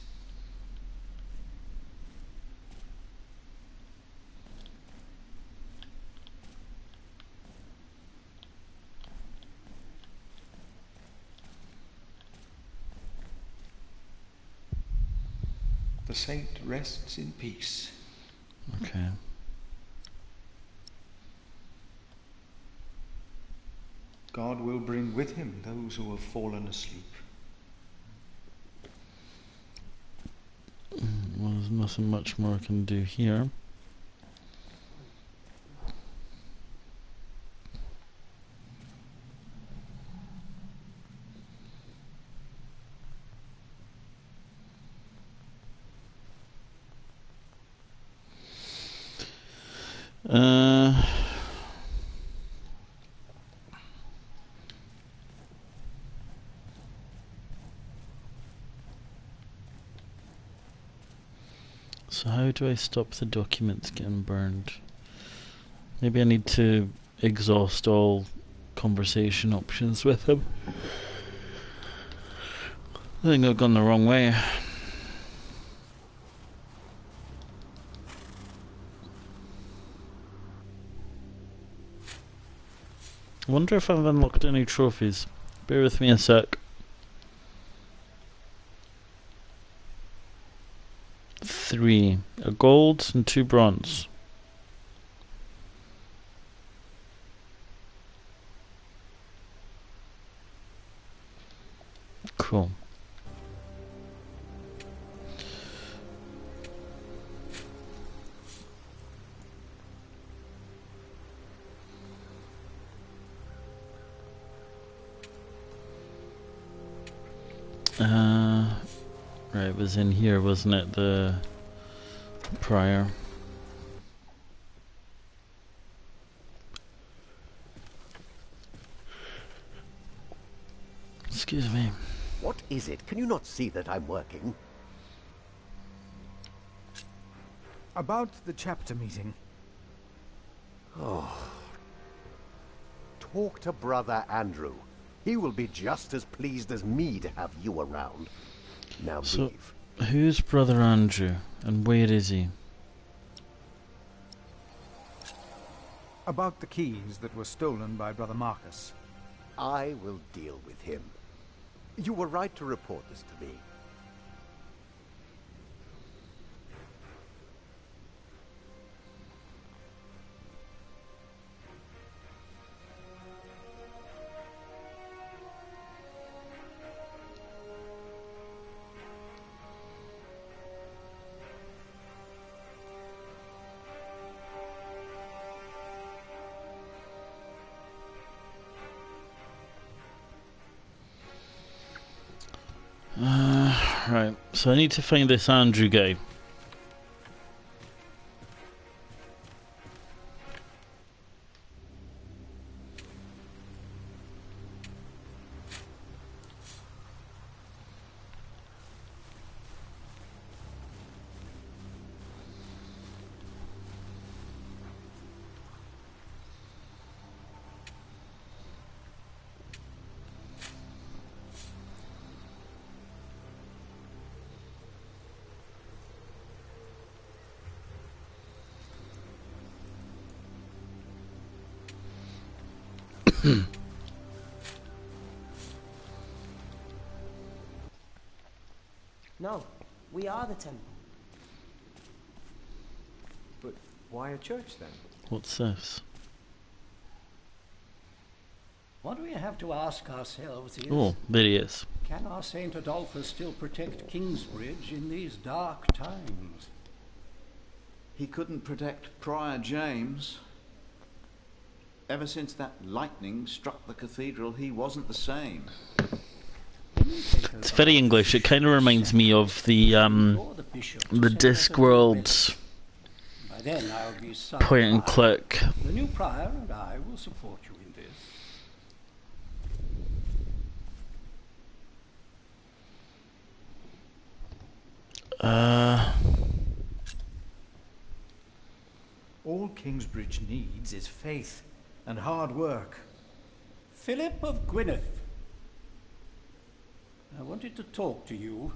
The saint rests in peace. Okay. God will bring with him those who have fallen asleep. Well, there's nothing much more I can do here. So how do I stop the documents getting burned? Maybe I need to exhaust all conversation options with him. I think I've gone the wrong way. I wonder if I've unlocked any trophies. Bear with me a sec. 3. A gold and 2 bronze. Cool. Right, it was in here, wasn't it? The prior. Excuse me. What is it? Can you not see that I'm working? About the chapter meeting. Oh. Talk to Brother Andrew. He will be just as pleased as me to have you around. Now leave. Who's Brother Andrew, and where is he? About the keys that were stolen by Brother Marcus. I will deal with him. You were right to report this to me. Right, so I need to find this Andrew guy. No, we are the temple. But why a church then? What's this? What we have to ask ourselves is... Oh, there he is. Can our Saint Adolphus still protect Kingsbridge in these dark times? He couldn't protect Prior James. Ever since that lightning struck the cathedral, he wasn't the same. It's very English. It kind of reminds me of the Discworld By then I'll be point and click. The new prior and I will support you in this. All Kingsbridge needs is faith and hard work. Philip of Gwynedd, I wanted to talk to you.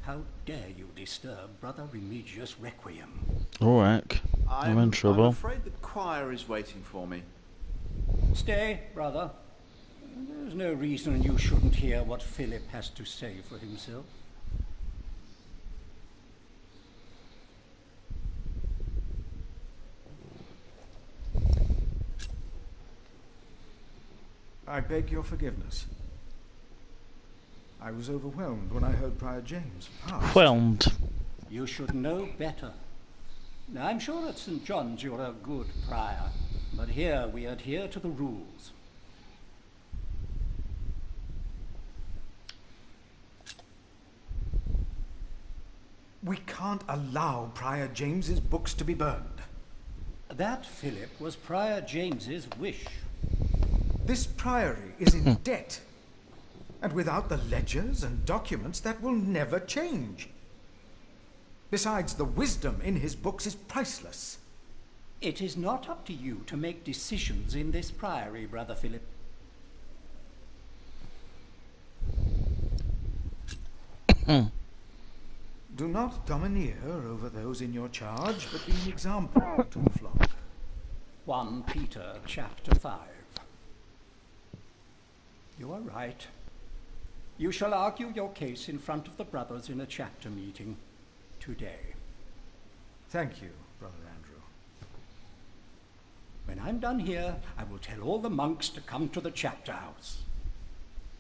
How dare you disturb Brother Remigius' Requiem? Alright, I'm in trouble. I'm afraid the choir is waiting for me. Stay, brother. There's no reason you shouldn't hear what Philip has to say for himself. I beg your forgiveness. I was overwhelmed when I heard Prior James pass. Whelmed. You should know better. Now, I'm sure at St. John's you're a good prior, but here we adhere to the rules. We can't allow Prior James's books to be burned. That, Philip, was Prior James's wish. This priory is in debt. And without the ledgers and documents, that will never change. Besides, the wisdom in his books is priceless. It is not up to you to make decisions in this priory, Brother Philip. Do not domineer over those in your charge, but be an example to the flock. 1 Peter chapter 5. You are right. You shall argue your case in front of the brothers in a chapter meeting today. Thank you, Brother Andrew. When I'm done here, I will tell all the monks to come to the chapter house.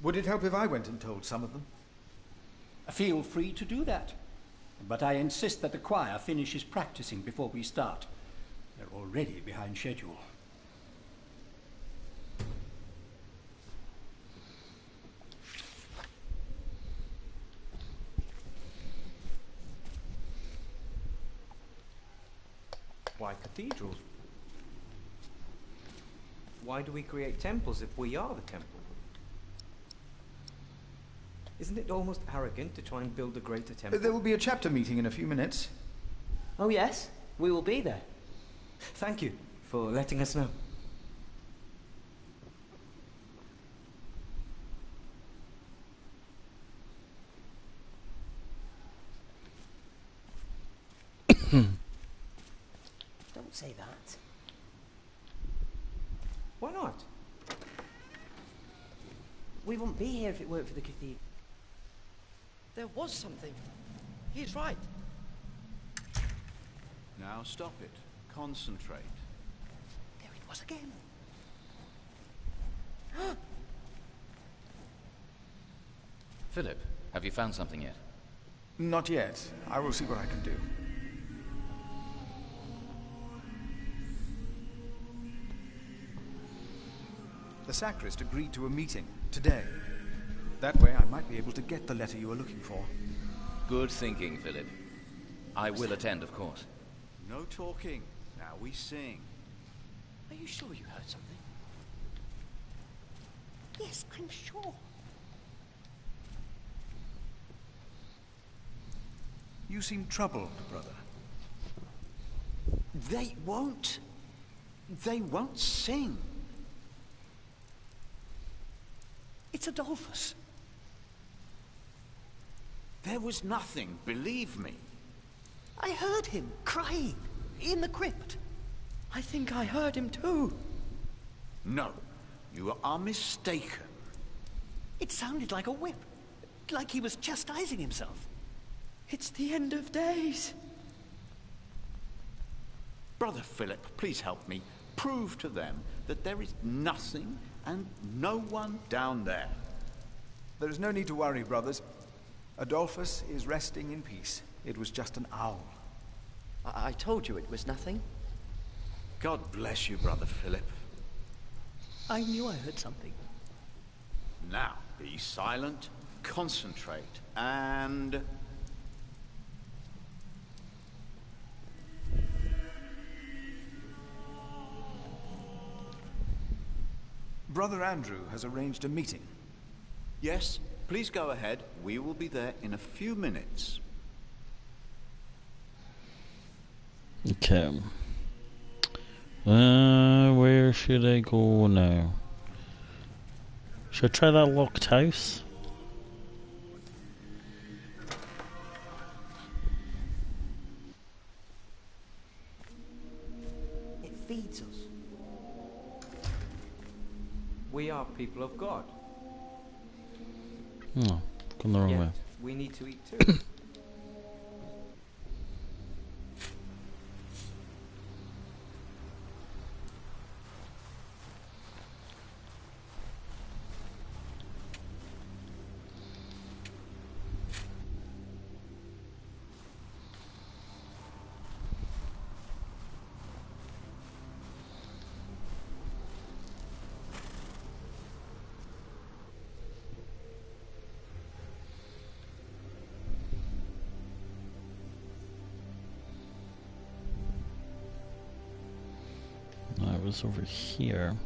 Would it help if I went and told some of them? Feel free to do that. But I insist that the choir finishes practicing before we start. They're already behind schedule. by cathedrals. Why do we create temples if we are the temple? Isn't it almost arrogant to try and build a greater temple? There will be a chapter meeting in a few minutes. Oh yes, we will be there. Thank you for letting us know. Don't say that. Why not? We wouldn't be here if it weren't for the cathedral. There was something. He's right. Now stop it. Concentrate. There it was again. Philip, have you found something yet? Not yet. I will see what I can do. The sacrist agreed to a meeting today. That way I might be able to get the letter you are looking for. Good thinking, Philip. I will attend, of course. No talking. Now we sing. Are you sure you heard something? Yes, I'm sure. You seem troubled, brother. They won't sing. It's Adolphus. There was nothing, believe me. I heard him crying in the crypt. I think I heard him too. No, you are mistaken. It sounded like a whip, like he was chastising himself. It's the end of days. Brother Philip, please help me. Prove to them that there is nothing and no one down there. There is no need to worry, brothers. Adolphus is resting in peace. It was just an owl. I told you it was nothing. God bless you, Brother Philip. I knew I heard something. Now, be silent, concentrate, and... Brother Andrew has arranged a meeting. Yes, please go ahead. We will be there in a few minutes. Okay. Where should I go now? Should I try that locked house? It feeds us. We are people of God. No, gone the wrong way. We need to eat too. I was over here.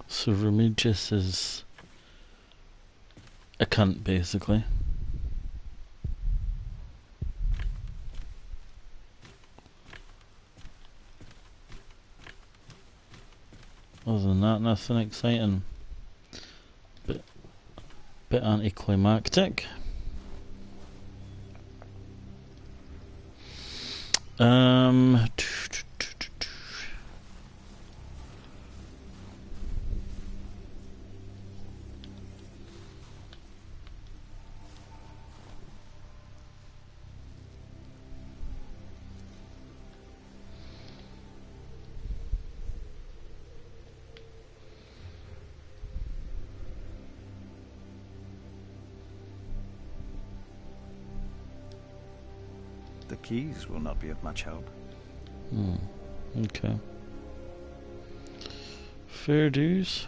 So Remigius is a cunt, basically. than that, nothing exciting. Bit anticlimactic. The keys will not be of much help. Okay. Fair dues.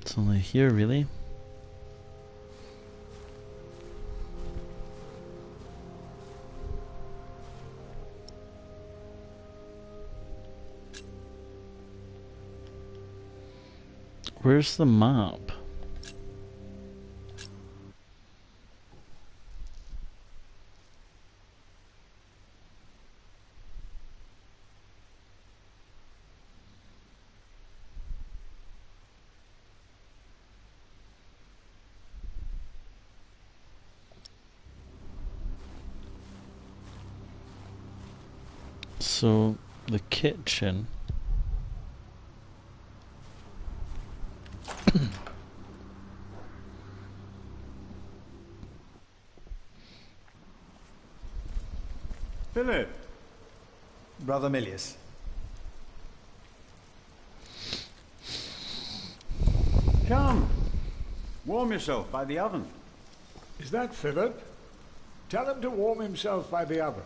It's only here, really. Where's the map? So, the kitchen. Philip! Brother Milius. Come! Warm yourself by the oven. Is that Philip? Tell him to warm himself by the oven.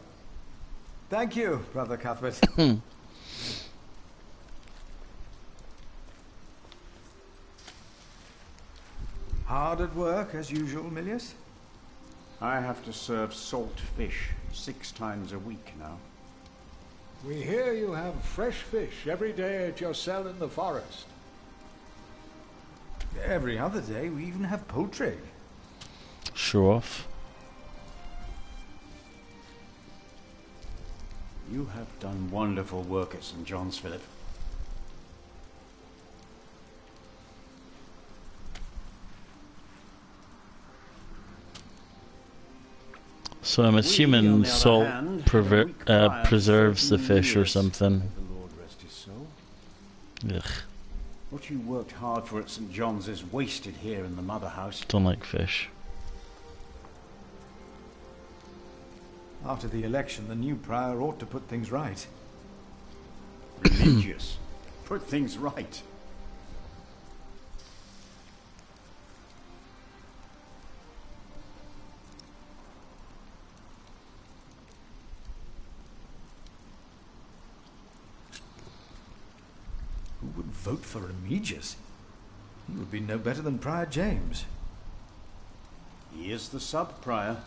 Thank you, Brother Cuthbert. Hard at work, as usual, Milius? I have to serve salt fish 6 times a week now. We hear you have fresh fish every day at your cell in the forest. Every other day, we even have poultry. Show off. You have done wonderful work at St. John's, Philip. So I'm assuming salt preserves the fish or something. Ugh. What you worked hard for at St. John's is wasted here in the mother house. Don't like fish. After the election, the new prior ought to put things right. Religious. Put things right. Who would vote for Remigius? He would be no better than Prior James. He is the sub-prior,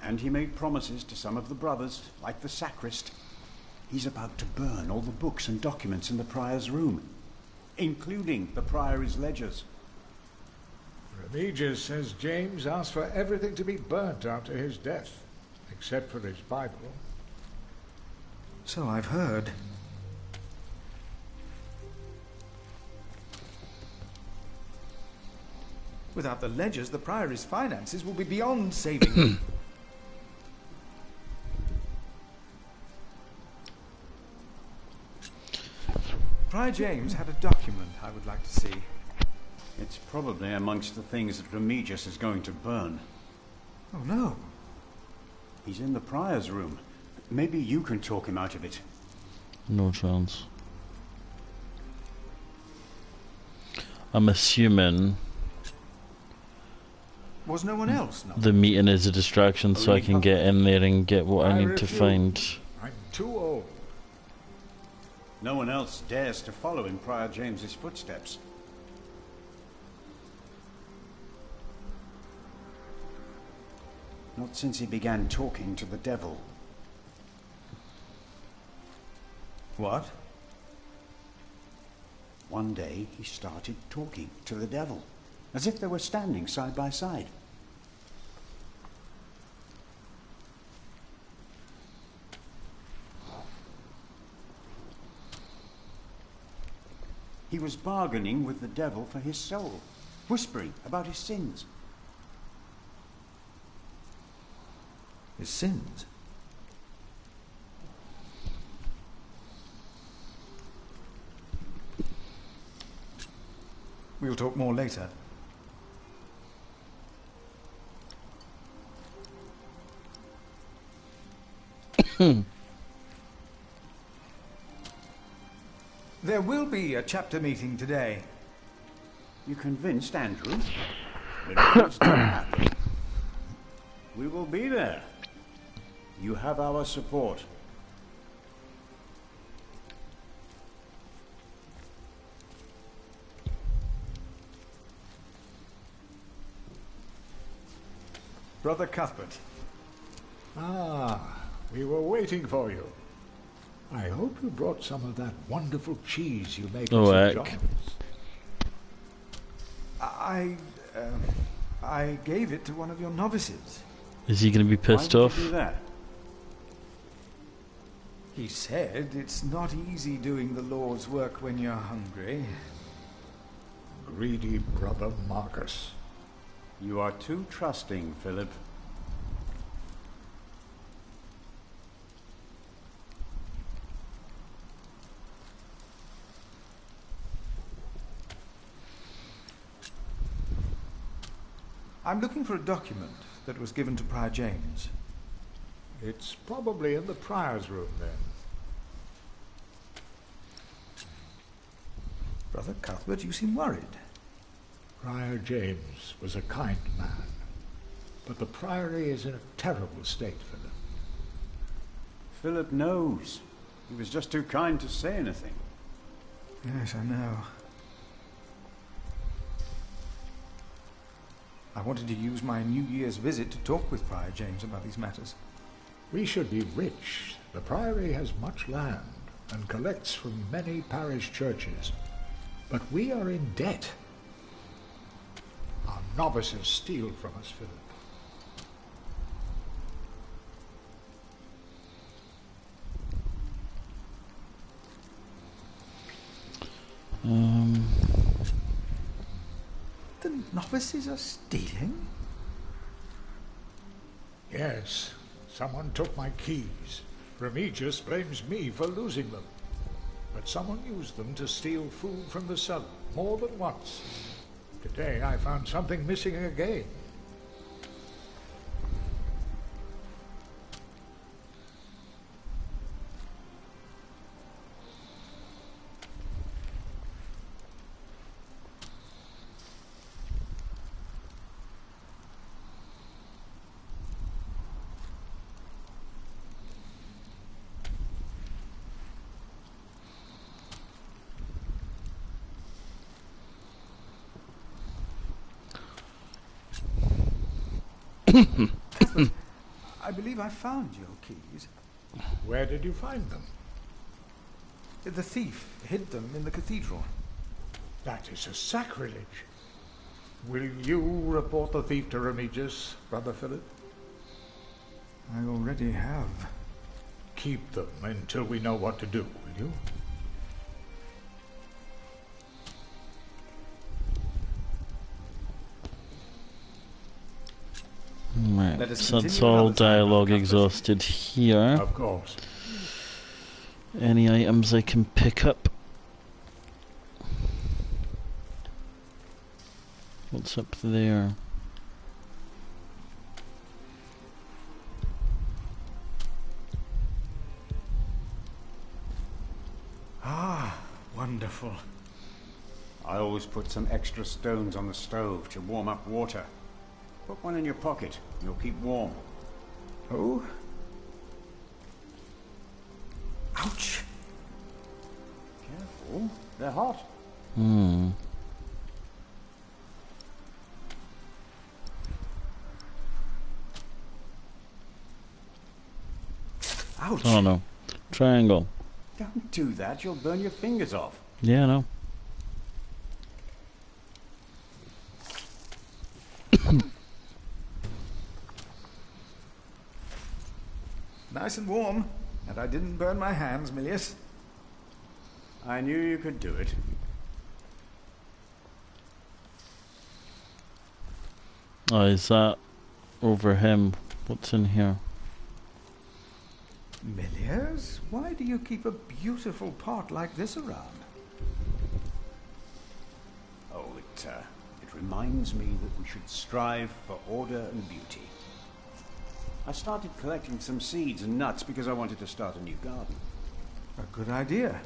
and he made promises to some of the brothers, like the sacrist. He's about to burn all the books and documents in the prior's room, including the priory's ledgers. Remigius says James asked for everything to be burnt after his death, except for his Bible. So I've heard. Without the ledgers, the priory's finances will be beyond saving. Prior James had a document I would like to see. It's probably amongst the things that Remigius is going to burn. Oh no. He's in the prior's room. Maybe you can talk him out of it. No chance. I'm assuming was no one else? No. The meeting is a distraction so I can get in there and get what I need to find. I'm too old. No one else dares to follow in Prior James's footsteps. Not since he began talking to the devil. What? One day he started talking to the devil, as if they were standing side by side. He was bargaining with the devil for his soul, whispering about his sins. His sins? We'll talk more later. There will be a chapter meeting today. You convinced Andrew? Then it's not happen. We will be there. You have our support. Brother Cuthbert. Ah, we were waiting for you. I hope you brought some of that wonderful cheese you make in St. John's. I gave it to one of your novices. Is he going to be pissed off? Why did you do that? He said it's not easy doing the Lord's work when you're hungry. Greedy brother Marcus. You are too trusting, Philip. I'm looking for a document that was given to Prior James. It's probably in the prior's room, then. Brother Cuthbert, you seem worried. Prior James was a kind man, but the priory is in a terrible state, Philip. Philip knows. He was just too kind to say anything. Yes, I know. I wanted to use my New Year's visit to talk with Prior James about these matters. We should be rich. The priory has much land and collects from many parish churches. But we are in debt. Our novices steal from us, Philip. The novices are stealing? Yes, someone took my keys. Remigius blames me for losing them. But someone used them to steal food from the cellar, more than once. Today I found something missing again. Cuthbert, I believe I found your keys. Where did you find them? The thief hid them in the cathedral. That is a sacrilege. Will you report the thief to Remigius, Brother Philip? I already have. Keep them until we know what to do, will you? Right, so that's all dialogue exhausted here. Of course. Any items I can pick up? What's up there? Ah, wonderful. I always put some extra stones on the stove to warm up water. Put one in your pocket, you'll keep warm. Oh? Ouch! Careful, they're hot. Ouch! Oh no. Triangle. Don't do that, you'll burn your fingers off. Yeah, I know. Nice and warm, and I didn't burn my hands, Milius. I knew you could do it. Oh, is that over him? What's in here? Milliers, why do you keep a beautiful pot like this around? Oh, it reminds me that we should strive for order and beauty. I started collecting some seeds and nuts because I wanted to start a new garden. A good idea.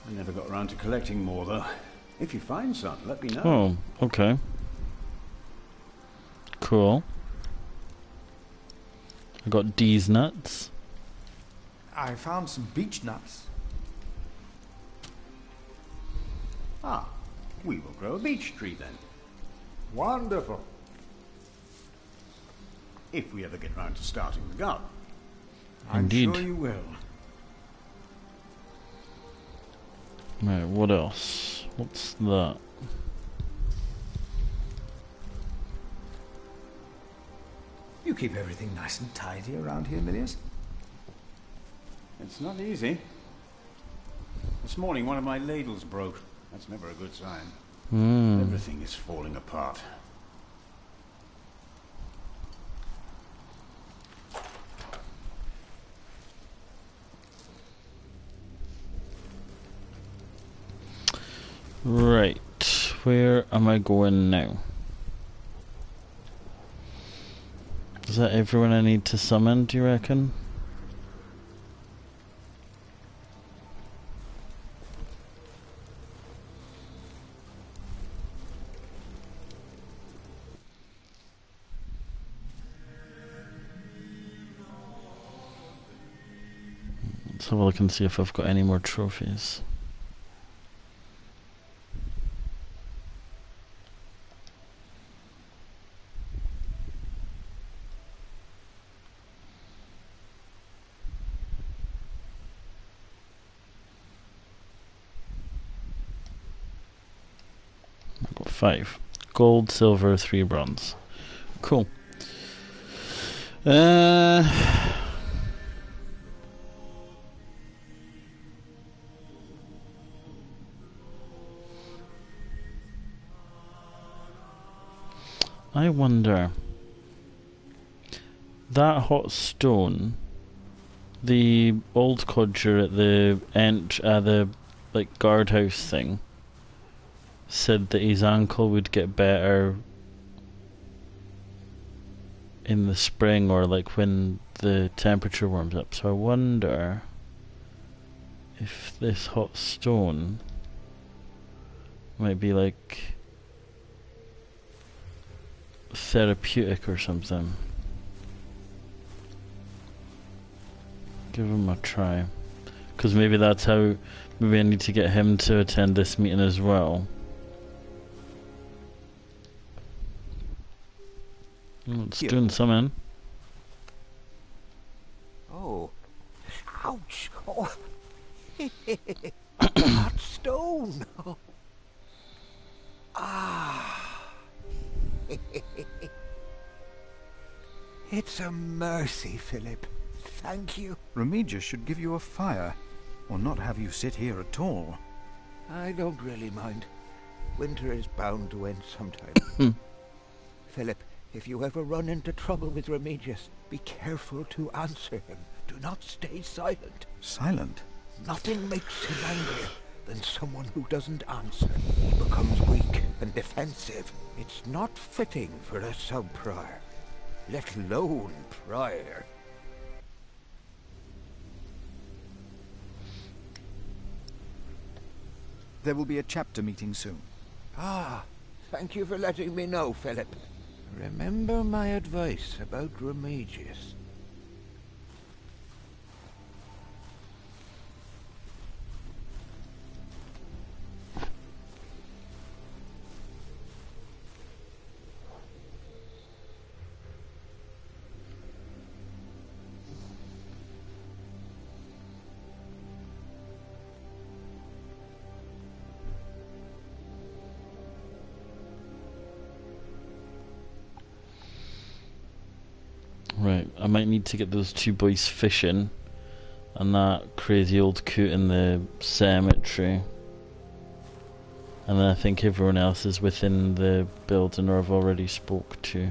I never got around to collecting more, though. If you find some, let me know. Oh, okay. Cool. I got D's nuts. I found some beech nuts. Ah, we will grow a beech tree then. Wonderful. If we ever get round to starting the garden. Indeed. I'm sure you will. Right, what else? What's that? You keep everything nice and tidy around here, Milliers? It's not easy. This morning one of my ladles broke. That's never a good sign. Everything is falling apart. Right, where am I going now? Is that everyone I need to summon, do you reckon? Let's have a look and see if I've got any more trophies. I've got 5. Gold, silver, 3 bronze. Cool. I wonder, that hot stone, the old codger at the the guardhouse thing said that his ankle would get better in the spring or like when the temperature warms up. So I wonder if this hot stone might be like therapeutic or something. Give him a try, because maybe that's how. Maybe I need to get him to attend this meeting as well. It's doing something. Oh, ouch! Oh. Hot stone. Ah. It's a mercy, Philip. Thank you. Remigius should give you a fire, or not have you sit here at all. I don't really mind. Winter is bound to end sometime. Philip, if you ever run into trouble with Remigius, be careful to answer him. Do not stay silent. Silent? Nothing makes him angrier than someone who doesn't answer. He becomes weak and defensive. It's not fitting for a sub-prior, let alone prior. There will be a chapter meeting soon. Ah, thank you for letting me know, Philip. Remember my advice about Remigius. Right, I might need to get those 2 boys fishing and that crazy old coot in the cemetery. And then I think everyone else is within the building or I've already spoke to.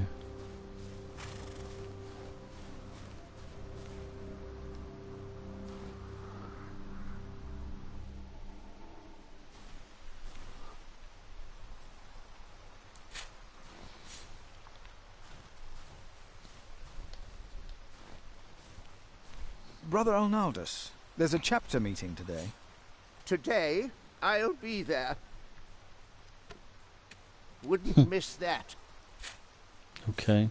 Brother Arnaldus, there's a chapter meeting today. Today, I'll be there. Wouldn't miss that. Okay.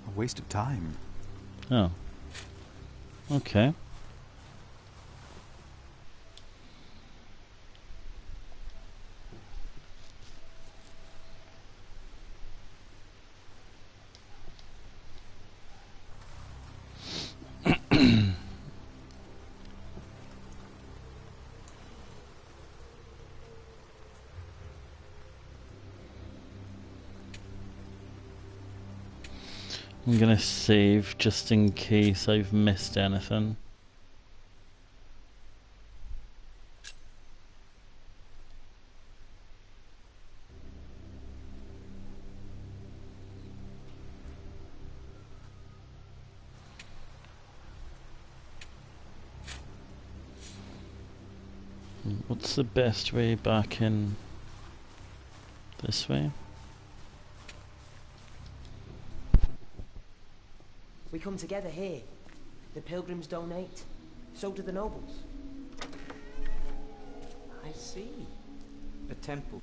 A waste of time. Oh. Okay. I'm gonna save just in case I've missed anything. What's the best way back in? This way? We come together here. The pilgrims donate. So do the nobles. I see. A temple.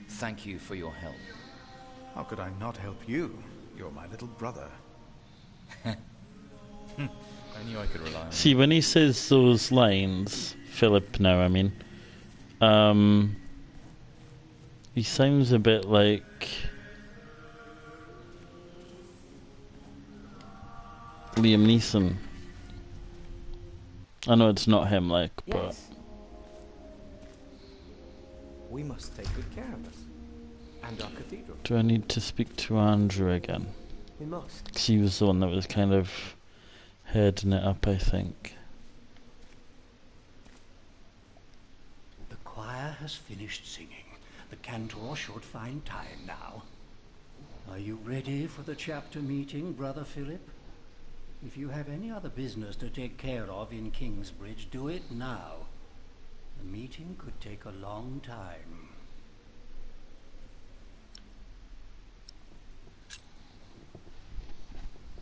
Thank you for your help. How could I not help you? You're my little brother. I knew I could rely on you. See, when he says those lines, Philip now, I mean, he sounds a bit like Liam Neeson. I know it's not him, like, but... We must take good care of us. And our cathedral. Do I need to speak to Andrew again? We must. 'Cause he was the one that was kind of heading it up, I think. The choir has finished singing. The cantor should find time now. Are you ready for the chapter meeting, Brother Philip? If you have any other business to take care of in Kingsbridge, do it now. The meeting could take a long time.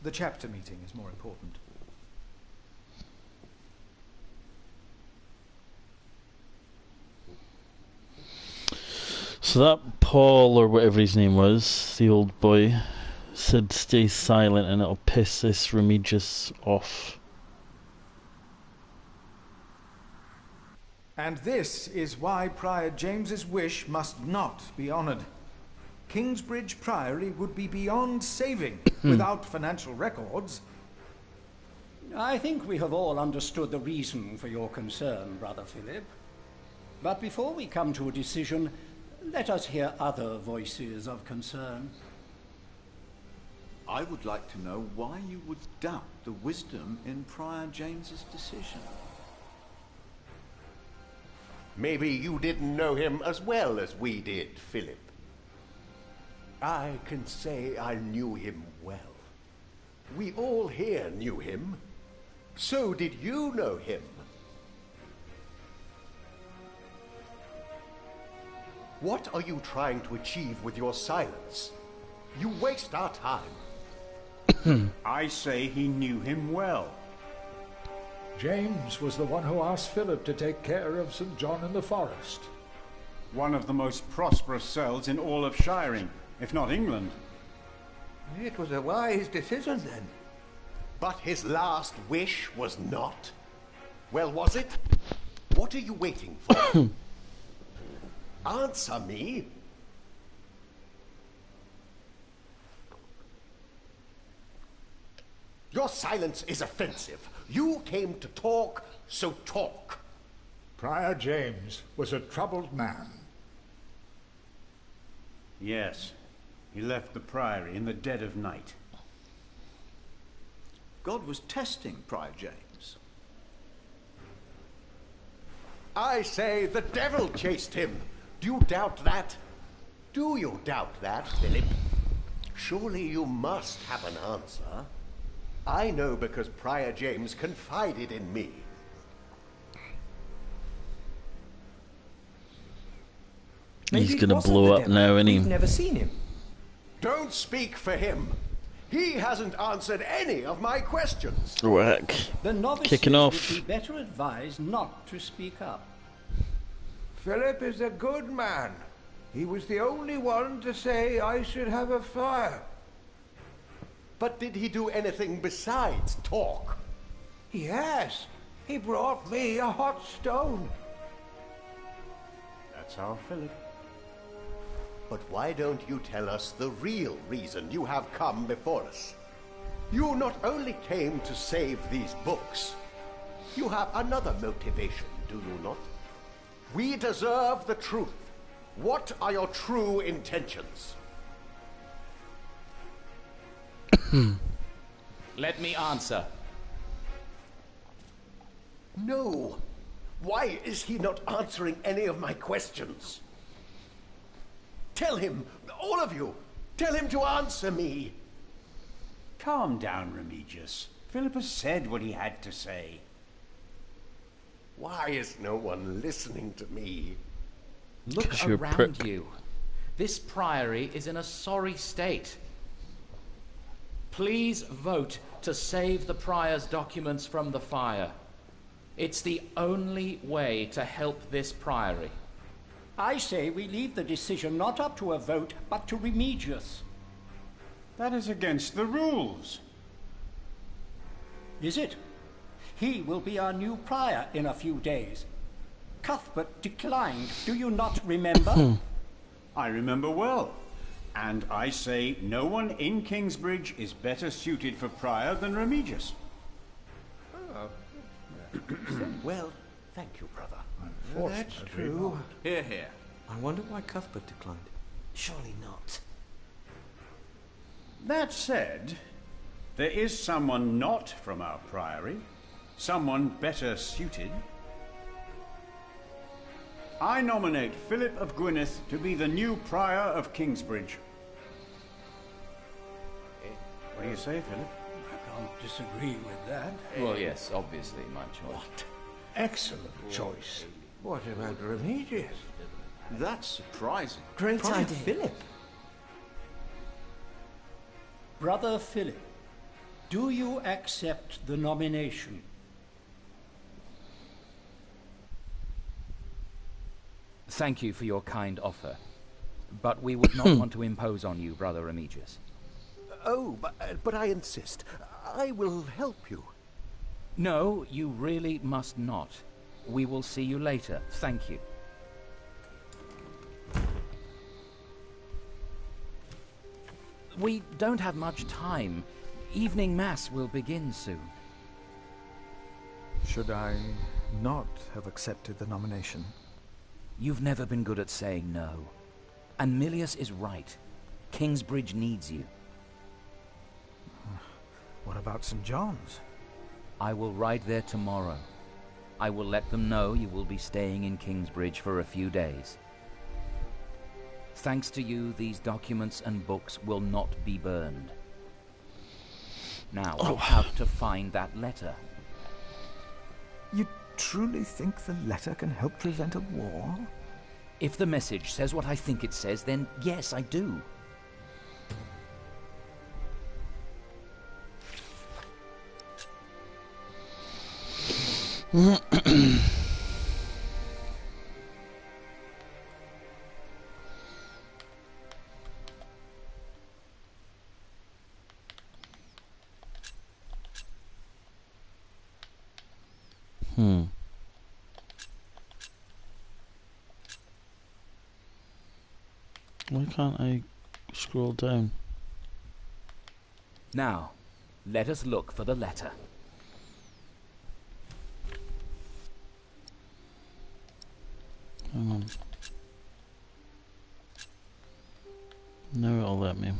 The chapter meeting is more important. So that Paul, or whatever his name was, the old boy, said stay silent and it'll piss this Remigius off. And this is why Prior James's wish must not be honoured. Kingsbridge Priory would be beyond saving without financial records. I think we have all understood the reason for your concern, Brother Philip. But before we come to a decision, let us hear other voices of concern. I would like to know why you would doubt the wisdom in Prior James's decision. Maybe you didn't know him as well as we did, Philip. I can say I knew him well. We all here knew him. So did you know him. What are you trying to achieve with your silence? You waste our time. I say he knew him well. James was the one who asked Philip to take care of St. John in the Forest. One of the most prosperous cells in all of Shiring, if not England. It was a wise decision then. But his last wish was not. Well, was it? What are you waiting for? Answer me. Your silence is offensive. You came to talk, so talk. Prior James was a troubled man. Yes, he left the priory in the dead of night. God was testing Prior James. I say the devil chased him. Do you doubt that? Do you doubt that, Philip? Surely you must have an answer. I know because Prior James confided in me. He's gonna blow up now, and We've never seen him. Don't speak for him. He hasn't answered any of my questions. Whack. The novices Kicking off. would be better advised not to speak up. Philip is a good man. He was the only one to say I should have a fire. But did he do anything besides talk? Yes, he brought me a hot stone. That's our Philip. But why don't you tell us the real reason you have come before us? You not only came to save these books, you have another motivation, do you not? We deserve the truth. What are your true intentions? Let me answer. No. Why is he not answering any of my questions? Tell him, all of you, tell him to answer me. Calm down, Remigius. Philip has said what he had to say. Why is no one listening to me? Look around you. This priory is in a sorry state. Please vote to save the prior's documents from the fire. It's the only way to help this priory. I say we leave the decision not up to a vote, but to Remigius. That is against the rules. Is it? He will be our new prior in a few days. Cuthbert declined, do you not remember? I remember well. And I say no one in Kingsbridge is better suited for prior than Remigius. Well, thank you, brother. That's true. Hear, hear. I wonder why Cuthbert declined. Surely not. That said, there is someone not from our priory, someone better suited. I nominate Philip of Gwynedd to be the new prior of Kingsbridge. What do you say, Philip? I can't disagree with that. Well, yes, obviously my choice. Excellent choice. What about Remigius? That's surprising. Great Prior idea. Philip. Brother Philip, do you accept the nomination? Thank you for your kind offer, but we would not want to impose on you, Brother Remigius. Oh, but I insist. I will help you. No, you really must not. We will see you later. Thank you. We don't have much time. Evening Mass will begin soon. Should I not have accepted the nomination? You've never been good at saying no. And Milius is right. Kingsbridge needs you. What about St. John's? I will ride there tomorrow. I will let them know you will be staying in Kingsbridge for a few days. Thanks to you, these documents and books will not be burned. Now, we'll have to find that letter. You truly think the letter can help prevent a war? If the message says what I think it says, then yes, I do. Why can't I scroll down? Now, let us look for the letter. Hang on. No, it'll let me.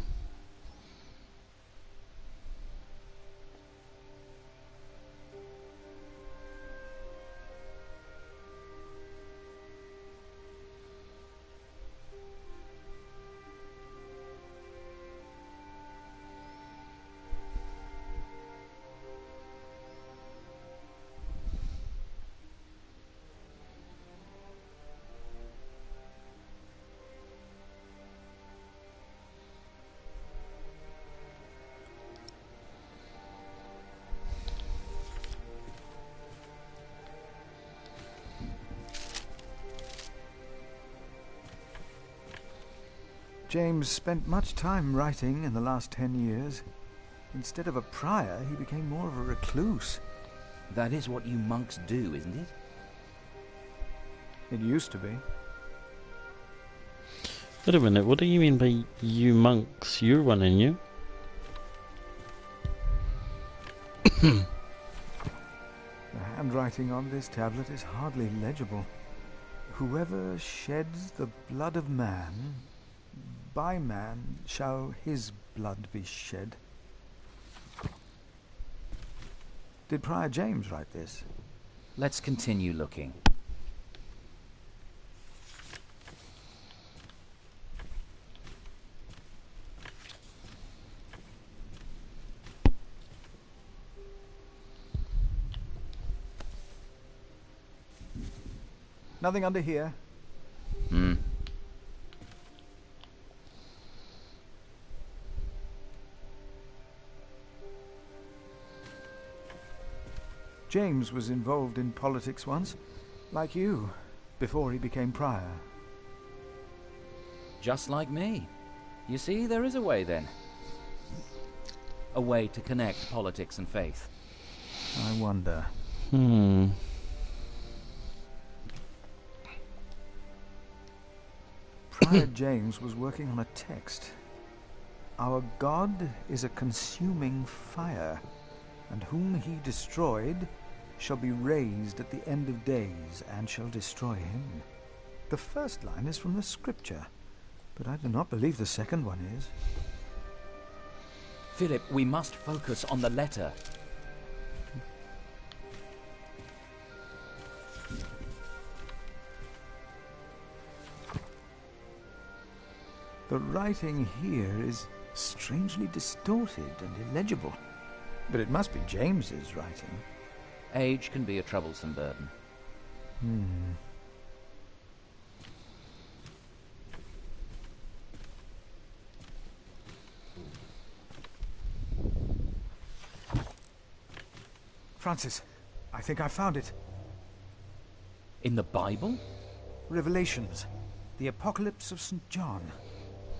James spent much time writing in the last 10 years. Instead of a prior, he became more of a recluse. That is what you monks do, isn't it? It used to be. Wait a minute, what do you mean by you monks? You're one, aren't you? The handwriting on this tablet is hardly legible. Whoever sheds the blood of man, by man shall his blood be shed. Did Prior James write this? Let's continue looking. Nothing under here. Hmm. James was involved in politics once, like you, before he became prior. Just like me. You see, there is a way then. A way to connect politics and faith. I wonder. Prior James was working on a text. Our God is a consuming fire, and whom he destroyed shall be raised at the end of days, and shall destroy him. The first line is from the scripture, but I do not believe the second one is. Philip, we must focus on the letter. The writing here is strangely distorted and illegible, but it must be James's writing. Age can be a troublesome burden. Francis, I think I found it. In the Bible? Revelations, the Apocalypse of St. John.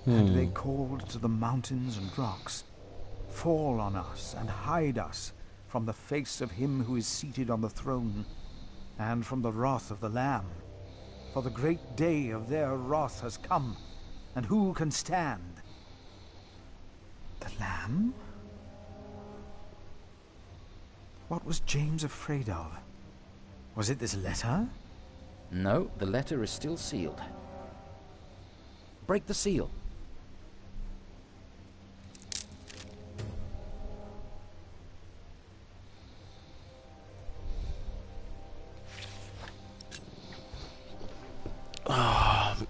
And they called to the mountains and rocks, "Fall on us and hide us from the face of him who is seated on the throne, and from the wrath of the Lamb. For the great day of their wrath has come, and who can stand?" The Lamb? What was James afraid of? Was it this letter? No, the letter is still sealed. Break the seal.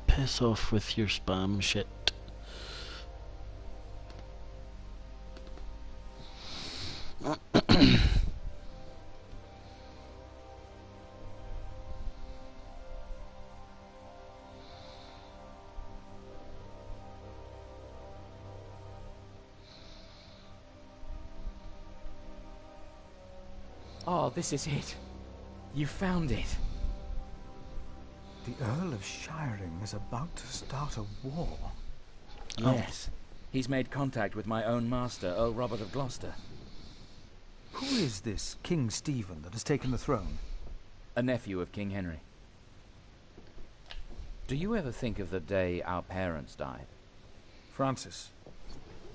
Piss off with your spam shit. Oh, this is it. You found it. The Earl of Shiring is about to start a war. Yes. He's made contact with my own master, Earl Robert of Gloucester. Who is this King Stephen that has taken the throne? A nephew of King Henry. Do you ever think of the day our parents died? Francis,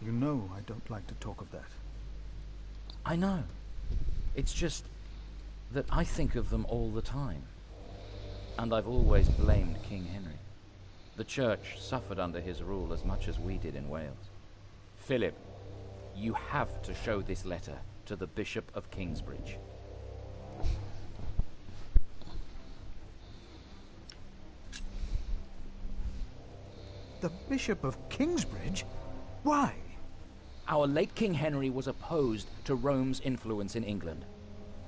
you know I don't like to talk of that. I know. It's just that I think of them all the time. And I've always blamed King Henry. The church suffered under his rule as much as we did in Wales. Philip, you have to show this letter to the Bishop of Kingsbridge. The Bishop of Kingsbridge? Why? Our late King Henry was opposed to Rome's influence in England.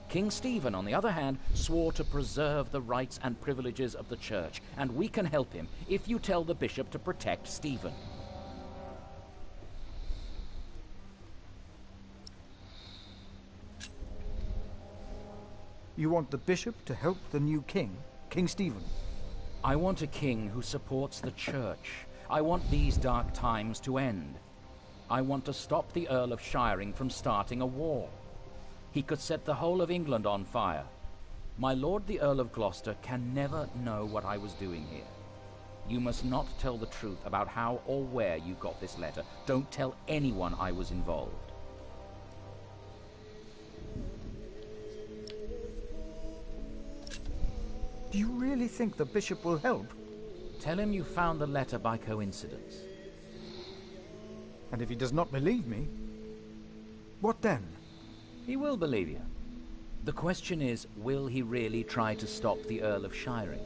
King Stephen, on the other hand, swore to preserve the rights and privileges of the church, and we can help him if you tell the bishop to protect Stephen. You want the bishop to help the new king, King Stephen? I want a king who supports the church. I want these dark times to end. I want to stop the Earl of Shiring from starting a war. He could set the whole of England on fire. My lord the Earl of Gloucester can never know what I was doing here. You must not tell the truth about how or where you got this letter. Don't tell anyone I was involved. Do you really think the bishop will help? Tell him you found the letter by coincidence. And if he does not believe me, what then? He will believe you. The question is, will he really try to stop the Earl of Shiring?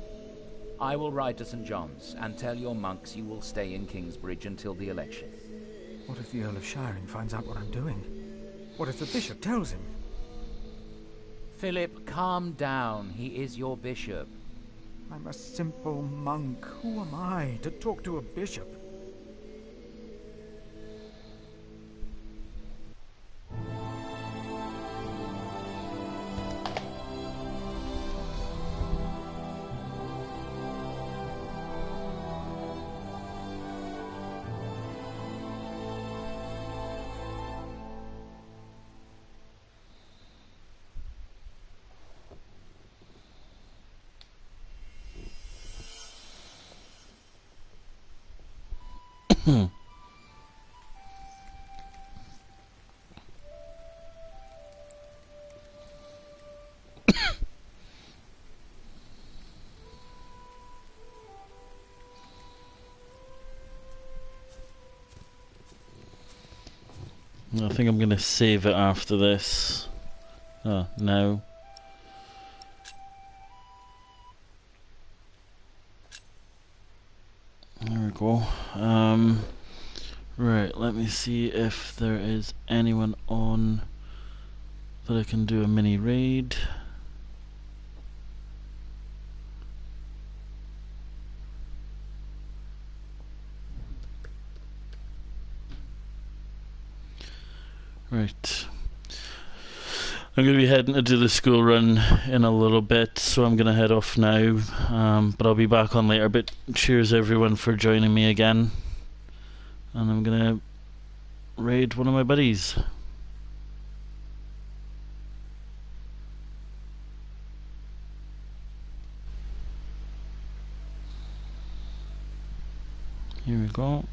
I will ride to St. John's and tell your monks you will stay in Kingsbridge until the election. What if the Earl of Shiring finds out what I'm doing? What if the bishop tells him? Philip, calm down. He is your bishop. I'm a simple monk. Who am I to talk to a bishop? I think I'm gonna save it after this. Oh, no. There we go. Right, let me see if there is anyone on that I can do a mini raid. Right. I'm going to be heading to do the school run in a little bit, so I'm going to head off now. But I'll be back on later. But cheers everyone for joining me again. And I'm going to raid one of my buddies. Here we go.